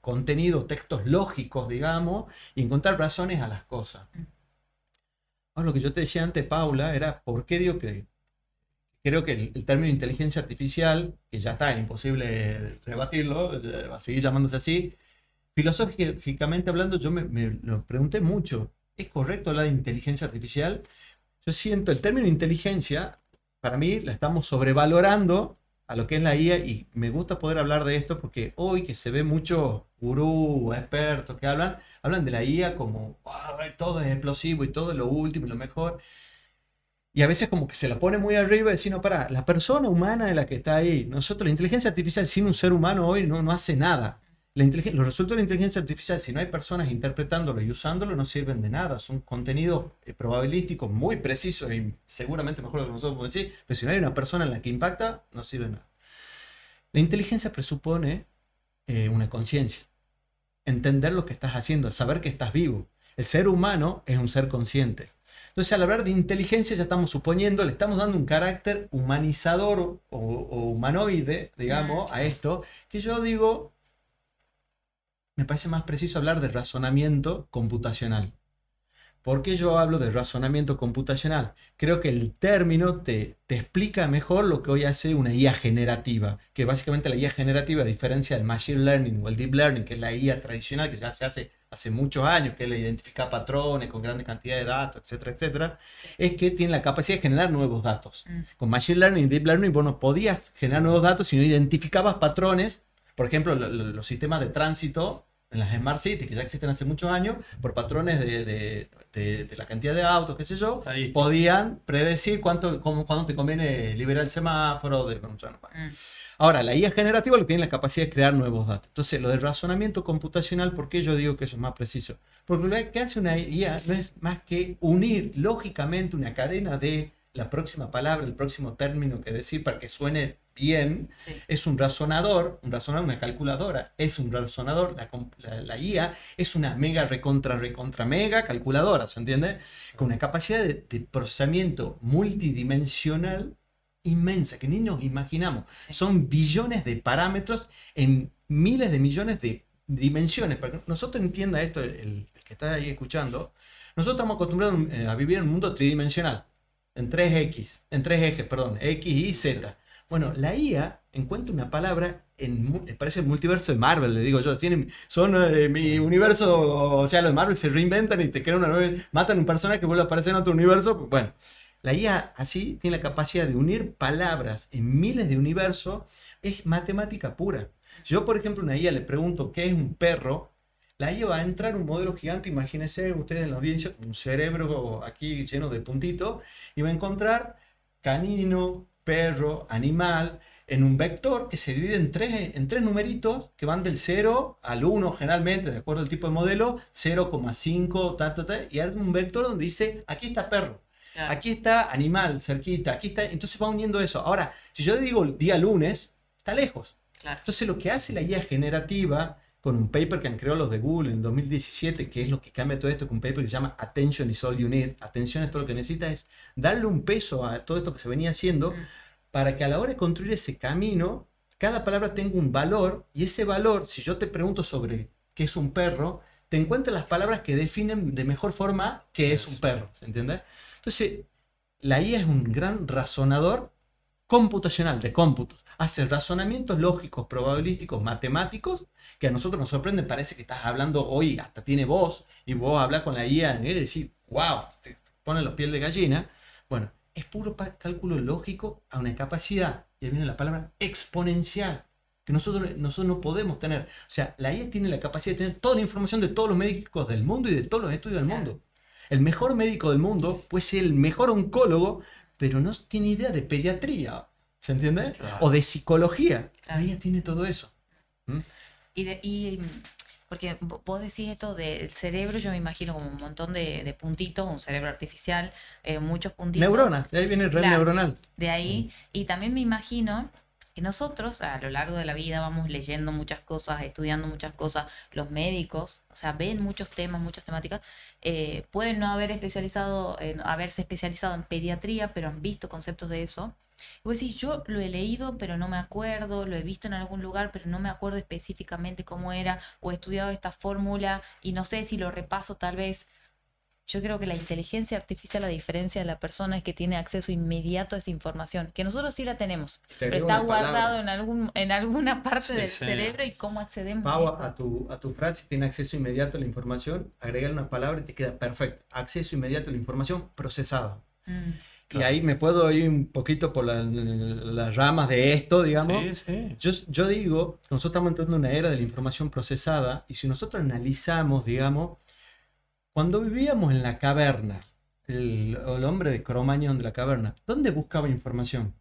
contenido, textos lógicos, digamos, y encontrar razones a las cosas. Ahora, lo que yo te decía antes, Paula, era por qué digo que creo que el término inteligencia artificial, que ya está, imposible rebatirlo, va a seguir llamándose así, filosóficamente hablando, yo me lo pregunté mucho, ¿es correcto hablar de inteligencia artificial? Yo siento el término inteligencia, para mí la estamos sobrevalorando a lo que es la IA y me gusta poder hablar de esto porque hoy que se ve muchos gurús, expertos que hablan de la IA como todo es explosivo y todo es lo último y lo mejor. Y a veces como que se la pone muy arriba y decir, no, para, la persona humana es la que está ahí. Nosotros, la inteligencia artificial sin un ser humano hoy no hace nada. Los resultados de la inteligencia artificial, si no hay personas interpretándolo y usándolo, no sirven de nada. Son contenidos probabilísticos muy precisos y seguramente mejor de lo que nosotros podemos decir, pero si no hay una persona en la que impacta, no sirve de nada. La inteligencia presupone una conciencia, entender lo que estás haciendo, saber que estás vivo. El ser humano es un ser consciente. Entonces, al hablar de inteligencia, ya estamos suponiendo, le estamos dando un carácter humanizador o humanoide, digamos, a esto, que yo digo, me parece más preciso hablar de razonamiento computacional. ¿Por qué yo hablo de razonamiento computacional? Creo que el término te explica mejor lo que hoy hace una IA generativa, que básicamente la IA generativa, a diferencia del machine learning o el deep learning, que es la IA tradicional que ya se hace muchos años, que es la identificar patrones con grandes cantidades de datos, etcétera, etcétera, sí, es que tiene la capacidad de generar nuevos datos. Con machine learning y deep learning vos no podías generar nuevos datos si no identificabas patrones. Por ejemplo, los sistemas de tránsito en las Smart Cities, que ya existen hace muchos años, por patrones de la cantidad de autos, qué sé yo, podían predecir cuándo te conviene liberar el semáforo. Ahora, la IA generativa lo tiene la capacidad de crear nuevos datos. Entonces, lo del razonamiento computacional, ¿por qué yo digo que eso es más preciso? Porque lo que hace una IA no es más que unir lógicamente una cadena de la próxima palabra, el próximo término que decir para que suene bien. Sí. Es un razonador, una calculadora, es un razonador, la IA es una mega recontra mega calculadora, ¿se entiende? Con una capacidad de procesamiento multidimensional inmensa, que ni nos imaginamos. Sí. Son billones de parámetros en miles de millones de dimensiones. Para que nosotros entienda esto, el que está ahí escuchando, nosotros estamos acostumbrados a vivir en un mundo tridimensional, en tres ejes, X, Y, Z. Bueno, la IA encuentra una palabra parece el multiverso de Marvel, le digo yo. Son mi universo, o sea, los de Marvel se reinventan y te crean una nueva, matan a un personaje que vuelve a aparecer en otro universo. Bueno, la IA así tiene la capacidad de unir palabras en miles de universos, es matemática pura. Si yo, por ejemplo, a una IA le pregunto qué es un perro, la IA va a entrar un modelo gigante, imagínense ustedes en la audiencia, un cerebro aquí lleno de puntitos, y va a encontrar canino, perro, animal, en un vector que se divide en tres numeritos que van del 0 al 1 generalmente, de acuerdo al tipo de modelo, 0,5, y hay un vector donde dice, aquí está perro, claro, aquí está animal, cerquita, aquí está, entonces va uniendo eso. Ahora, si yo digo el día lunes, está lejos. Claro. Entonces lo que hace la IA generativa, con un paper que han creado los de Google en 2017, que es lo que cambia todo esto, con un paper que se llama Attention is all you need. Atención es todo lo que necesitas, es darle un peso a todo esto que se venía haciendo, para que a la hora de construir ese camino, cada palabra tenga un valor, y ese valor, si yo te pregunto sobre qué es un perro, te encuentras las palabras que definen de mejor forma qué es un perro, ¿se entiende? Entonces, la IA es un gran razonador computacional, de cómputos. Hace razonamientos lógicos, probabilísticos, matemáticos, que a nosotros nos sorprenden. Parece que estás hablando hoy, hasta tiene voz, y vos hablas con la IA y decís, wow, te ponen los pies de gallina. Bueno, es puro cálculo lógico a una capacidad, y ahí viene la palabra, exponencial, que nosotros no podemos tener. O sea, la IA tiene la capacidad de tener toda la información de todos los médicos del mundo y de todos los estudios del mundo. El mejor médico del mundo puede ser el mejor oncólogo, pero no tiene idea de pediatría, ¿se entiende? Claro. O de psicología. Claro. La IA tiene todo eso. Y Porque vos decís esto del cerebro, yo me imagino como un montón de puntitos, un cerebro artificial, muchos puntitos. Neuronas, de ahí viene el red neuronal. De ahí, y también me imagino que nosotros a lo largo de la vida vamos leyendo muchas cosas, estudiando muchas cosas, los médicos, o sea, ven muchos temas, muchas temáticas, pueden no haberse especializado en pediatría, pero han visto conceptos de eso. Y vos decís, yo lo he leído, pero no me acuerdo, lo he visto en algún lugar, pero no me acuerdo específicamente cómo era, o he estudiado esta fórmula y no sé si lo repaso tal vez. Yo creo que la inteligencia artificial, a diferencia de la persona, es que tiene acceso inmediato a esa información, que nosotros sí la tenemos, pero está guardado en alguna parte del cerebro, y cómo accedemos Pau, a eso. a tu frase, tiene acceso inmediato a la información, agregar una palabra y te queda perfecto. Acceso inmediato a la información procesada. Y ahí me puedo ir un poquito por las ramas de esto, digamos. Sí. Yo digo, nosotros estamos entrando en una era de la información procesada, y si nosotros analizamos, digamos, cuando vivíamos en la caverna, el hombre de Cromañón de la caverna, ¿dónde buscaba información?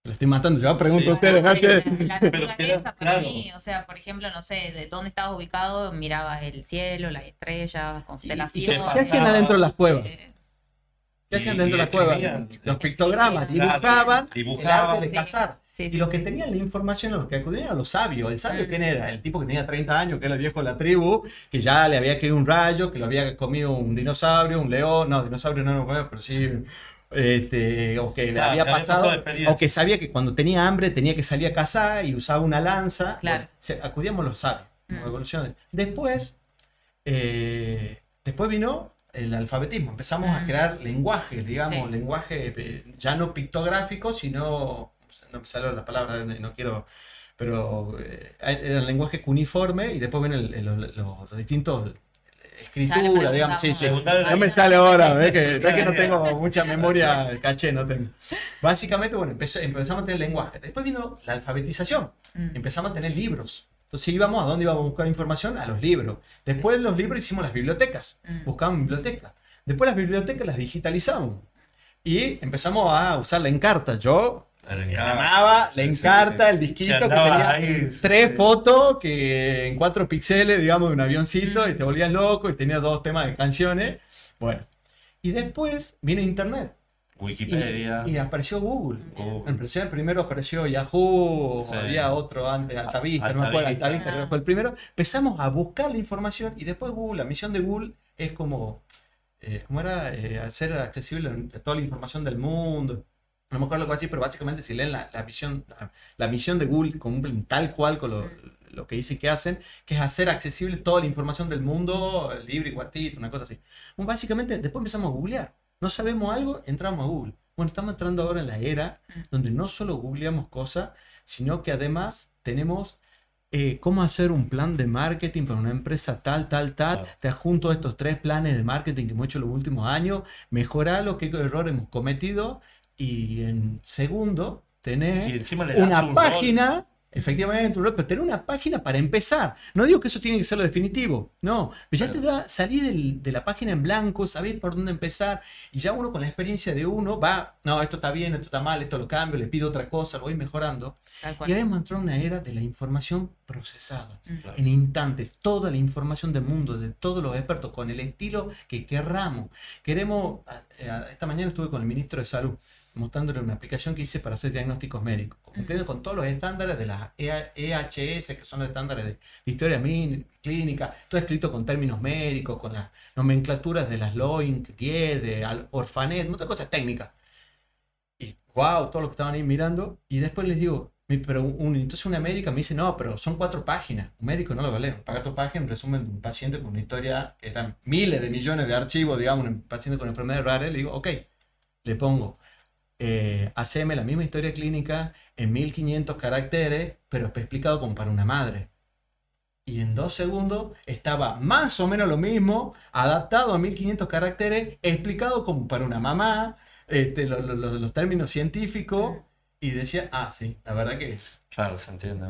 Lo estoy matando, yo pregunto a ustedes. La naturaleza para mí, o sea, por ejemplo, no sé, de dónde estabas ubicado, mirabas el cielo, las estrellas, constelaciones. ¿Qué hacían adentro de las cuevas? ¿Qué hacían dentro de las cuevas? Los pictogramas, dibujaban el arte de cazar. Sí. Y los que tenían la información, a los que acudían a los sabios. ¿El sabio quién era? El tipo que tenía 30 años, que era el viejo de la tribu, que ya le había caído un rayo, que lo había comido un dinosaurio, un león. No, dinosaurio no lo comió, pero sí. O que le había pasado, o que sabía que cuando tenía hambre tenía que salir a cazar y usaba una lanza. Claro. Bueno, acudíamos a los sabios. Evolución. Después vino el alfabetismo. Empezamos a crear lenguajes, digamos, lenguaje ya no pictográfico, sino, no me salió la palabra, no quiero, pero era el lenguaje cuneiforme, y después vienen los distintos escritura, digamos. Sí. No me sale ahora, que no tengo mucha memoria de caché, no tengo. Básicamente, bueno, empezamos a tener lenguaje. Después vino la alfabetización. Empezamos a tener libros. Entonces ¿a dónde íbamos a buscar información? A los libros. Después de los libros hicimos las bibliotecas. Buscábamos bibliotecas. Después las bibliotecas las digitalizamos. Y empezamos a usarla en carta. Yo ganaba la encarta, el disquito que tenía ahí, 3 fotos que en 4 píxeles, digamos, de un avioncito, y te volvías loco, y tenía 2 temas de canciones. Bueno. Y después vino Internet. Wikipedia. Y apareció Google. Primero apareció Yahoo, había otro antes, Altavista, no me acuerdo, Altavista creo que fue el primero. Empezamos a buscar la información, y después Google, la misión de Google es como hacer accesible toda la información del mundo. No me acuerdo algo así, pero básicamente si leen la misión de Google, cumplen tal cual con lo que dicen que hacen, que es hacer accesible toda la información del mundo, libre y gratuito, una cosa así. Bueno, básicamente después empezamos a googlear. No sabemos algo, entramos a Google. Bueno, estamos entrando ahora en la era donde no solo googleamos cosas, sino que además tenemos cómo hacer un plan de marketing para una empresa tal. Claro. Te adjunto estos 3 planes de marketing que hemos hecho los últimos años, mejorar lo que errores hemos cometido, y en segundo tener una página. Efectivamente, pero tener una página para empezar. No digo que eso tiene que ser lo definitivo, no, pero ya te da salir de la página en blanco, sabés por dónde empezar, y ya uno con la experiencia de uno va, no, esto está bien, esto está mal, esto lo cambio, le pido otra cosa, lo voy mejorando. Y ahora hemos entrado en una era de la información procesada. En instantes, toda la información del mundo, de todos los expertos, con el estilo que querramos. Esta mañana estuve con el ministro de Salud, mostrándole una aplicación que hice para hacer diagnósticos médicos, cumpliendo con todos los estándares de las EHS, que son los estándares de historia clínica, todo escrito con términos médicos, con las nomenclaturas de las LOINC 10, de Orfanet, muchas cosas técnicas. Y wow, todos los que estaban ahí mirando, y después les digo, entonces una médica me dice, no, pero son 4 páginas, un médico no lo vale, paga 4 páginas, en resumen de un paciente con una historia que eran miles de millones de archivos, digamos, un paciente con enfermedades raras. Le digo, ok, le pongo, haceme la misma historia clínica en 1500 caracteres, pero explicado como para una madre. Y en 2 segundos estaba más o menos lo mismo, adaptado a 1500 caracteres, explicado como para una mamá, los términos científicos, y decía, sí, la verdad que... Claro, se entiende.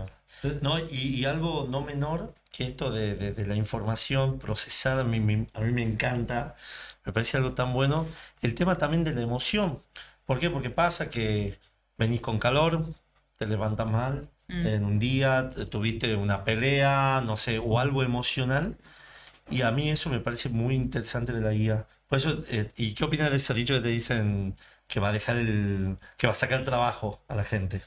No, y algo no menor que esto de la información procesada, a mí me encanta, me parece algo tan bueno, el tema también de la emoción. ¿Por qué? Porque pasa que venís con calor, te levantas mal, en un día, tuviste una pelea, no sé, o algo emocional. Y a mí eso me parece muy interesante de la guía. Por eso, ¿y qué opinas de ese dicho que te dicen que va a que va a sacar trabajo a la gente?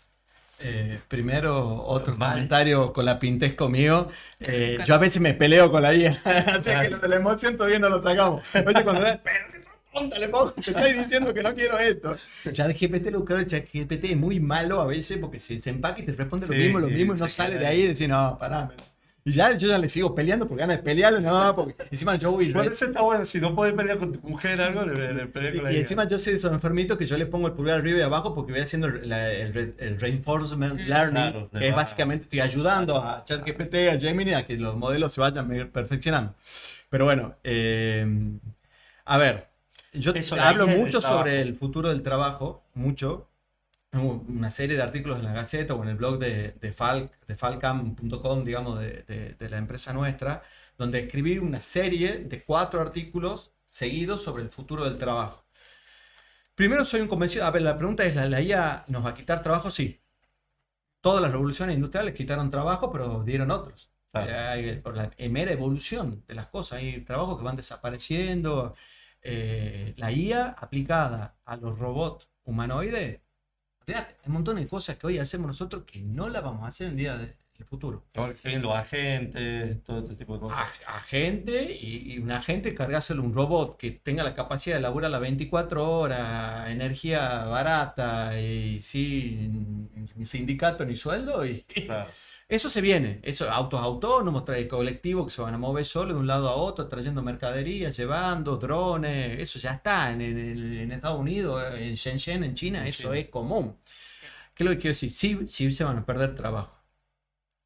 Primero, otro Vale. comentario con la pintesco mío. Yo a veces me peleo con la IA. Así que lo de la emoción todavía no lo sacamos. Oye, cuando pero qué tonta le pongo, te estoy diciendo que no quiero esto. ChatGPT, lo que ChatGPT es muy malo a veces porque se empaca y te responde Sí, lo mismo y no se sale queda de ahí y decir, no, pará. Y ya yo ya le sigo peleando por ganas de pelearle, no, porque encima yo voy Por eso está bueno, si no puedes pelear con tu mujer algo, le peleas con la y guía. encima yo soy de esos enfermitos que yo le pongo el pulgar arriba y abajo porque voy haciendo el reinforcement learning, Claro, que es básicamente estoy ayudando a ChatGPT, a Gemini, a que los modelos se vayan perfeccionando. Pero bueno, a ver, yo Eso, la hablo guía del mucho trabajo. sobre el futuro del trabajo, mucho. Tengo una serie de artículos en la Gaceta o en el blog de falcam.com, digamos, de la empresa nuestra, donde escribí una serie de 4 artículos seguidos sobre el futuro del trabajo. Primero, soy un convencido. A ver, la pregunta es: ¿la IA nos va a quitar trabajo? Sí. Todas las revoluciones industriales quitaron trabajo, pero dieron otros. Claro. Por la mera evolución de las cosas. Hay trabajos que van desapareciendo. La IA aplicada a los robots humanoides. Fíjate, hay un montón de cosas que hoy hacemos nosotros que no las vamos a hacer en el día del futuro. Ahora que estoy viendo agentes, todo este tipo de cosas. Agente y un agente cargárselo a un robot que tenga la capacidad de laburar las 24 horas, energía barata y sin sindicato ni sueldo. Claro. Eso se viene. Eso, autos autónomos, colectivos que se van a mover solo de un lado a otro, trayendo mercaderías, llevando drones. Eso ya está en Estados Unidos, en Shenzhen, en China, eso es común. Sí. ¿Qué es lo que quiero decir? Sí se van a perder trabajo.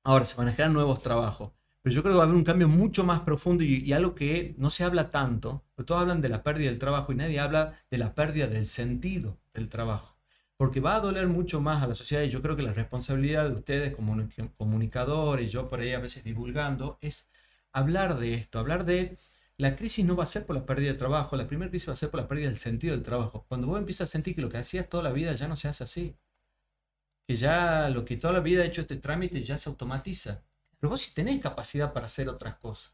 Ahora se van a crear nuevos trabajos. Pero yo creo que va a haber un cambio mucho más profundo y algo que no se habla tanto. Pero todos hablan de la pérdida del trabajo y nadie habla de la pérdida del sentido del trabajo. Porque va a doler mucho más a la sociedad y yo creo que la responsabilidad de ustedes como comunicadores, yo por ahí a veces divulgando, es hablar de esto, hablar de la crisis no va a ser por la pérdida de trabajo, la primera crisis va a ser por la pérdida del sentido del trabajo. Cuando vos empiezas a sentir que lo que hacías toda la vida ya no se hace así, que ya lo que toda la vida ha hecho este trámite ya se automatiza, pero vos sí tenés capacidad para hacer otras cosas.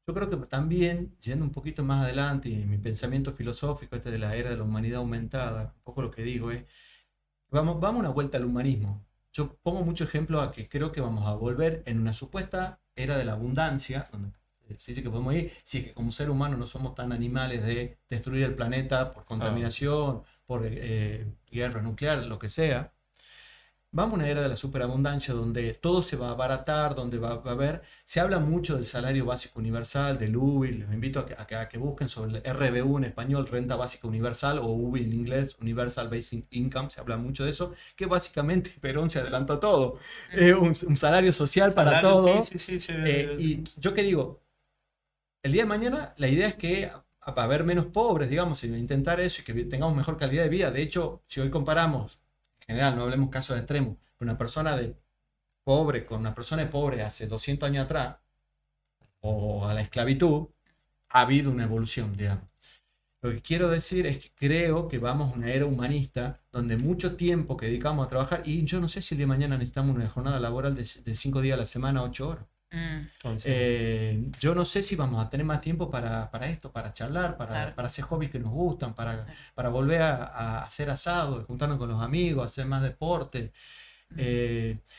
Yo creo que también, yendo un poquito más adelante, y mi pensamiento filosófico este de la era de la humanidad aumentada, un poco lo que digo es, vamos una vuelta al humanismo. Yo pongo mucho ejemplo a que creo que vamos a volver en una supuesta era de la abundancia, donde se dice que podemos ir, si es que como ser humano no somos tan animales de destruir el planeta por contaminación, por guerra nuclear, lo que sea. Vamos a una era de la superabundancia donde todo se va a abaratar, donde va a haber... Se habla mucho del salario básico universal, del UBI, les invito a que busquen sobre el RBU en español, renta básica universal, o UBI en inglés, Universal Basic Income, se habla mucho de eso, que básicamente Perón se adelantó todo. Es un salario social para todos. Sí. Y yo que digo, el día de mañana la idea es que va a haber menos pobres, digamos, y intentar eso y que tengamos mejor calidad de vida. De hecho, si hoy comparamos general, no hablemos casos extremos, pero una persona de pobre con una persona de pobre hace 200 años atrás, o a la esclavitud, ha habido una evolución, digamos. Lo que quiero decir es que creo que vamos a una era humanista donde mucho tiempo que dedicamos a trabajar, y yo no sé si el día de mañana necesitamos una jornada laboral de 5 días a la semana, 8 horas. Yo no sé si vamos a tener más tiempo para esto, para charlar, para hacer hobbies que nos gustan, para volver a hacer asado, juntarnos con los amigos, hacer más deporte.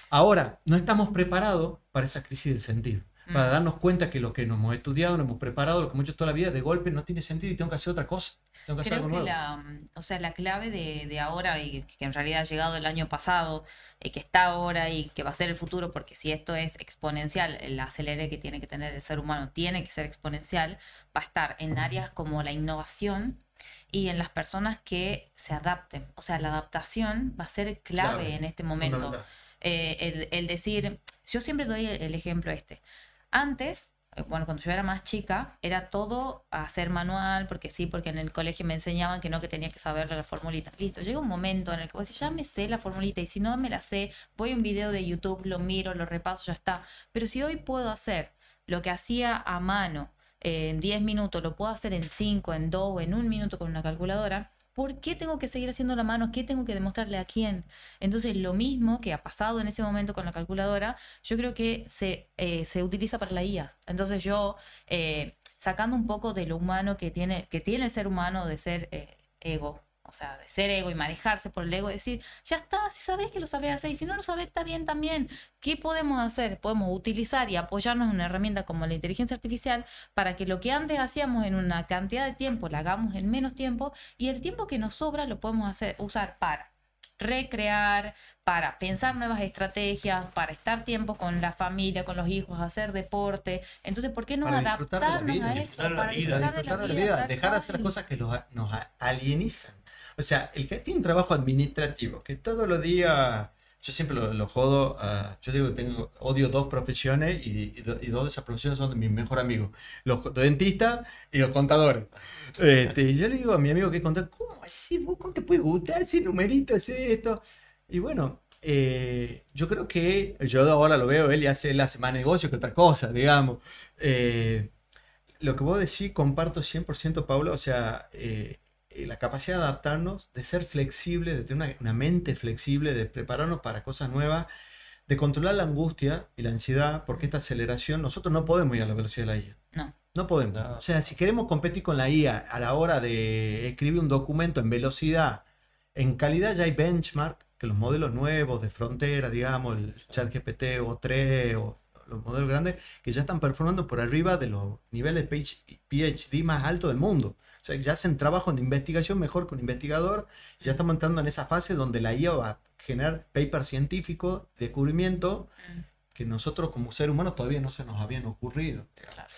Ahora, no estamos preparados para esa crisis del sentido, para darnos cuenta que lo que nos hemos estudiado, nos hemos preparado, lo que hemos hecho toda la vida, de golpe no tiene sentido y tengo que hacer otra cosa. Tengo que hacer algo Creo que nuevo. la clave de ahora, y que en realidad ha llegado el año pasado, que está ahora y que va a ser el futuro, porque si esto es exponencial, el acelere que tiene que tener el ser humano tiene que ser exponencial, va a estar en áreas como la innovación y en las personas que se adapten. O sea, la adaptación va a ser clave en este momento. El decir, yo siempre doy el ejemplo este. Antes, bueno, cuando yo era más chica, era todo hacer manual, porque sí, porque en el colegio me enseñaban que no, que tenía que saber la formulita. Listo, llega un momento en el que vos decís, ya me sé la formulita, y si no me la sé, voy a un video de YouTube, lo miro, lo repaso, ya está. Pero si hoy puedo hacer lo que hacía a mano en 10 minutos, lo puedo hacer en 5, en 2 o en 1 minuto con una calculadora, ¿por qué tengo que seguir haciendo la mano? ¿Qué tengo que demostrarle a quién? Entonces, lo mismo que ha pasado en ese momento con la calculadora, yo creo que se utiliza para la IA. Entonces, yo, sacando un poco de lo humano que tiene el ser humano de ser ego, o sea, de ser ego y manejarse por el ego, decir, ya está, si sabes que lo sabes hacer, y si no lo sabes, está bien también. ¿Qué podemos hacer? Podemos utilizar y apoyarnos en una herramienta como la inteligencia artificial para que lo que antes hacíamos en una cantidad de tiempo, la hagamos en menos tiempo, y el tiempo que nos sobra lo podemos usar para recrear, para pensar nuevas estrategias, para estar tiempo con la familia, con los hijos, hacer deporte. Entonces, ¿por qué no Para disfrutar de la adaptarnos vida, a eso? disfrutar de la Para vida, disfrutar de la vida, dejar de hacer cosas que nos alienizan. O sea, el que tiene un trabajo administrativo, que todos los días, yo siempre lo jodo, yo digo que odio dos profesiones y dos de esas profesiones son de mis mejores amigos, los dentistas y los contadores. Yo le digo a mi amigo que es contador, ¿cómo así? ¿Vos cómo te puede gustar ese numerito, ese esto? Y bueno, yo creo que yo ahora lo veo, él hace más negocio que otra cosa, digamos. Lo que vos decís, comparto 100%, Pablo, o sea, la capacidad de adaptarnos, de ser flexible, de tener una mente flexible, de prepararnos para cosas nuevas, de controlar la angustia y la ansiedad, porque esta aceleración, nosotros no podemos ir a la velocidad de la IA. No. No podemos. No. O sea, si queremos competir con la IA a la hora de escribir un documento en velocidad, en calidad ya hay benchmark, que los modelos nuevos de frontera, digamos, el ChatGPT o 3 o los modelos grandes, que ya están performando por arriba de los niveles de PhD más altos del mundo. O sea, ya hacen trabajo de investigación mejor que un investigador. Ya estamos entrando en esa fase donde la IA va a generar papers científicos, descubrimiento, que nosotros como seres humanos todavía no se nos habían ocurrido. Claro.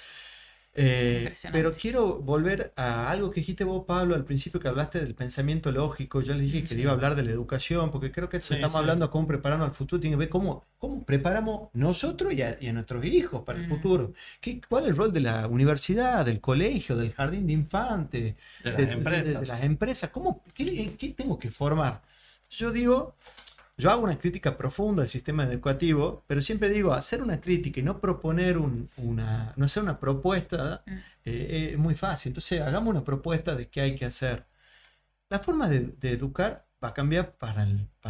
Pero quiero volver a algo que dijiste vos, Pablo, al principio, que hablaste del pensamiento lógico. Yo les dije que iba a hablar de la educación, porque creo que estamos hablando de cómo prepararnos al futuro. Tiene que ver cómo preparamos nosotros y a nuestros hijos para el futuro. ¿Cuál es el rol de la universidad, del colegio, del jardín de infantes, de las empresas? De las empresas? ¿Qué tengo que formar? Yo hago una crítica profunda al sistema educativo, pero siempre digo, hacer una crítica y no proponer no hacer una propuesta es muy fácil. Entonces, hagamos una propuesta de qué hay que hacer. La forma de educar va a cambiar para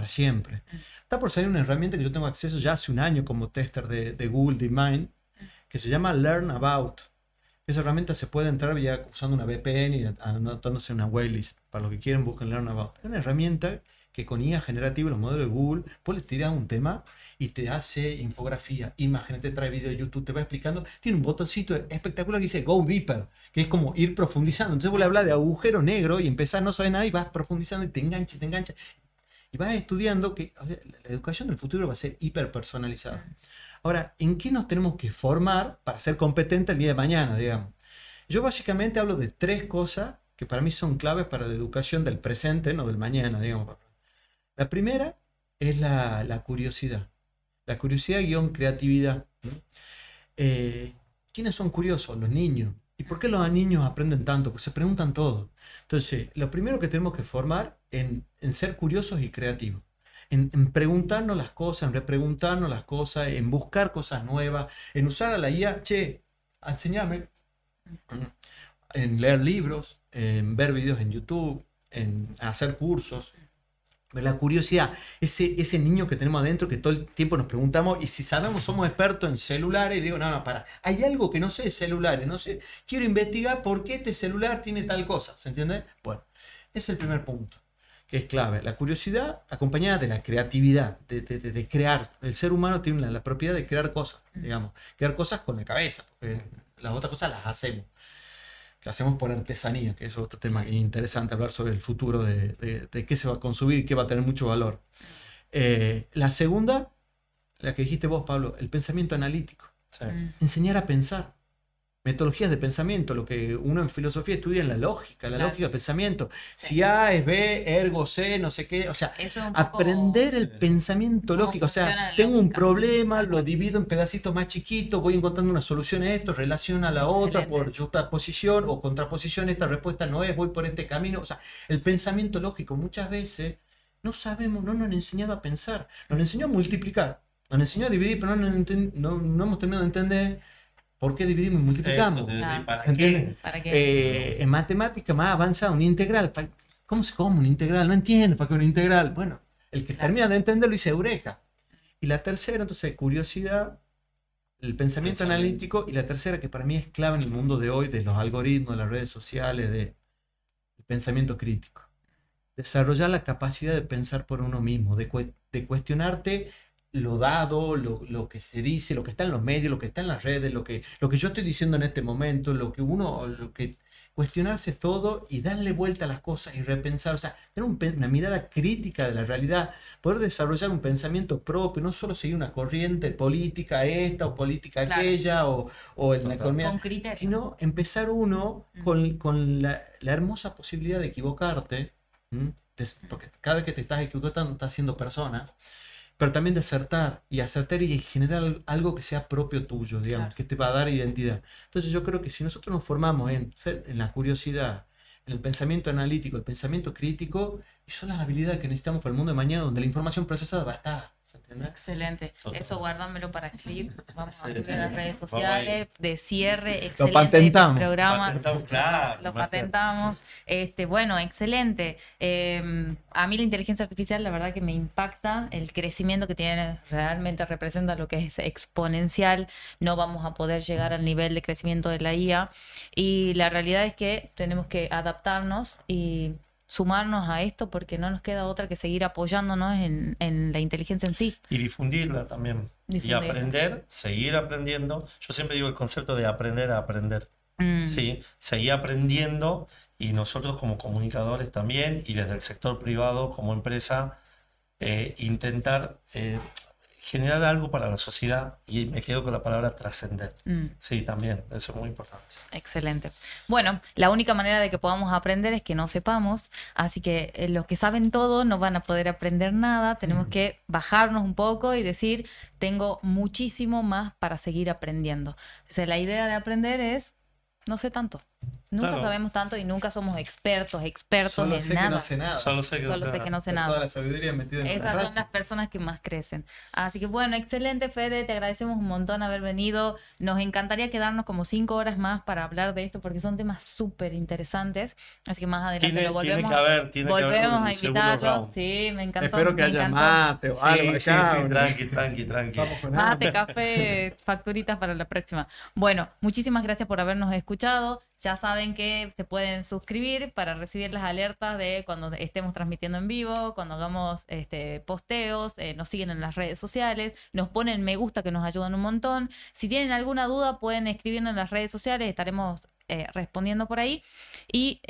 siempre. Está por salir una herramienta que yo tengo acceso ya hace un año como tester de Google DeepMind, que se llama Learn About. Esa herramienta se puede entrar usando una VPN y anotándose una waitlist. Para los que quieren, busquen Learn About. Es una herramienta que con IA generativa, los modelos de Google, vos le tirás un tema y te hace infografía, imágenes, te trae video de YouTube, te va explicando. Tiene un botoncito espectacular que dice Go Deeper, que es como ir profundizando. Entonces vos le hablas de agujero negro y empezás, no sabes nada y vas profundizando y te engancha. Y vas estudiando que la educación del futuro va a ser hiper personalizada. Ahora, ¿en qué nos tenemos que formar para ser competentes el día de mañana, digamos? Yo básicamente hablo de 3 cosas que para mí son claves para la educación del presente, no del mañana, digamos. La primera es la curiosidad. La curiosidad-creatividad. ¿Quiénes son curiosos? Los niños. ¿Y por qué los niños aprenden tanto? Porque se preguntan todo. Entonces, lo primero que tenemos que formar en ser curiosos y creativos. En preguntarnos las cosas, en repreguntarnos las cosas, en buscar cosas nuevas, en usar a la IA, enseñame, en leer libros, en ver videos en YouTube, en hacer cursos. La curiosidad, ese niño que tenemos adentro que todo el tiempo nos preguntamos, y si sabemos, somos expertos en celulares, y digo, no, hay algo que no sé de celulares, no sé, quiero investigar por qué este celular tiene tal cosa, ¿se entiende? Bueno, ese es el primer punto, que es clave, la curiosidad acompañada de la creatividad, de crear. El ser humano tiene la propiedad de crear cosas, digamos, crear cosas con la cabeza, porque las otras cosas las hacemos. Que hacemos por artesanía, que es otro tema interesante, hablar sobre el futuro de qué se va a consumir y qué va a tener mucho valor. La segunda, la que dijiste vos, Pablo, el pensamiento analítico. Sí. Enseñar a pensar. Metodologías de pensamiento, lo que uno en filosofía estudia en la lógica del pensamiento. Sí. Si A es B, ergo C, no sé qué. O sea, Eso es un poco aprender el pensamiento cómo lógico. O sea, funciona la tengo un lógica. problema, lo divido en pedacitos más chiquitos, voy encontrando una solución a esto, relación a la otra por Excelente. justaposición o contraposición. Esta respuesta no es, voy por este camino. O sea, el pensamiento lógico muchas veces no sabemos, no nos han enseñado a pensar. Nos han enseñado a multiplicar, nos han enseñado a dividir, pero no hemos terminado de entender por qué dividimos y multiplicamos. Eso, Claro. ¿para ¿Se entiende? qué? ¿Para qué? En matemática más avanzada, una integral. ¿cómo se come un integral? No entiendo para qué un integral. Bueno, el que termina de entenderlo dice eureka. Y la tercera, entonces, curiosidad, el pensamiento analítico. Y la tercera, que para mí es clave en el mundo de hoy, de los algoritmos, de las redes sociales, del pensamiento crítico. Desarrollar la capacidad de pensar por uno mismo, de cuestionarte lo dado, lo que se dice, lo que está en los medios, lo que está en las redes, lo que yo estoy diciendo en este momento, cuestionarse todo y darle vuelta a las cosas y repensar, o sea, tener una mirada crítica de la realidad, poder desarrollar un pensamiento propio, no solo seguir una corriente política esta o política aquella o en la economía, sino empezar uno con la hermosa posibilidad de equivocarte, porque cada vez que te estás equivocando estás siendo persona, pero también de acertar y generar algo que sea propio tuyo, digamos, que te va a dar identidad. Entonces yo creo que si nosotros nos formamos en la curiosidad, en el pensamiento analítico, el pensamiento crítico, y son las habilidades que necesitamos para el mundo de mañana, donde la información procesada va a estar. ¿Se entiende? Excelente. Total. Eso guárdamelo para clip. Vamos a Sí, ver sí. en las redes Vamos sociales. De cierre, excelente. Lo patentamos. Programa. Patentamos, claro. Lo patentamos. Bueno, excelente. A mí la inteligencia artificial, la verdad que me impacta. El crecimiento que tiene realmente representa lo que es exponencial. No vamos a poder llegar al nivel de crecimiento de la IA. Y la realidad es que tenemos que adaptarnos y sumarnos a esto porque no nos queda otra que seguir apoyándonos en la inteligencia en sí. Y difundirla también. Difundirla. Y aprender, seguir aprendiendo. Yo siempre digo el concepto de aprender a aprender. Sí, seguir aprendiendo y nosotros como comunicadores también y desde el sector privado como empresa intentar generar algo para la sociedad y me quedo con la palabra trascender. Sí, también, eso es muy importante. Excelente. Bueno, la única manera de que podamos aprender es que no sepamos, así que los que saben todo no van a poder aprender nada, tenemos que bajarnos un poco y decir, tengo muchísimo más para seguir aprendiendo. O sea, la idea de aprender es, no sé tanto. Nunca Claro. sabemos tanto y nunca somos expertos Solo en sé nada. que no sé nada. Solo sé que Solo sé que no sé nada. Toda la sabiduría metida en una Esas son raza. las personas que más crecen. Así que bueno, excelente, Fede, te agradecemos un montón haber venido. Nos encantaría quedarnos como 5 horas más para hablar de esto porque son temas súper interesantes. Así que más adelante lo volvemos, tiene que haber volvemos a el segundo invitarlo. round. Sí, me encantó. Espero que me haya encantó. mate o algo Sí, acá. tranqui. Vamos con Mate, hambre. café, facturitas para la próxima. Bueno, muchísimas gracias por habernos escuchado. Ya saben que se pueden suscribir para recibir las alertas de cuando estemos transmitiendo en vivo, cuando hagamos posteos, nos siguen en las redes sociales, nos ponen me gusta que nos ayudan un montón. Si tienen alguna duda pueden escribirnos en las redes sociales, estaremos respondiendo por ahí. Y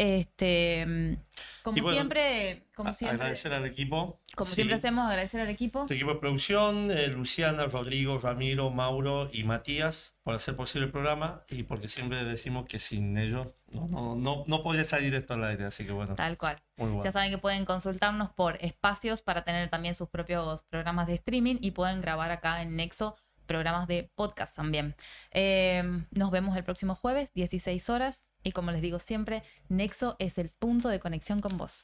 como Y bueno, siempre, agradecer al equipo. como Sí. siempre hacemos, agradecer al equipo. El equipo de producción, Luciana, Rodrigo, Ramiro, Mauro y Matías por hacer posible el programa y porque siempre decimos que sin ellos no podría salir esto al aire, así que bueno, Tal cual. muy bueno. Ya saben que pueden consultarnos por espacios para tener también sus propios programas de streaming y pueden grabar acá en Nexo programas de podcast también. Nos vemos el próximo jueves, 16 horas. Y como les digo siempre, Nexo es el punto de conexión con vos.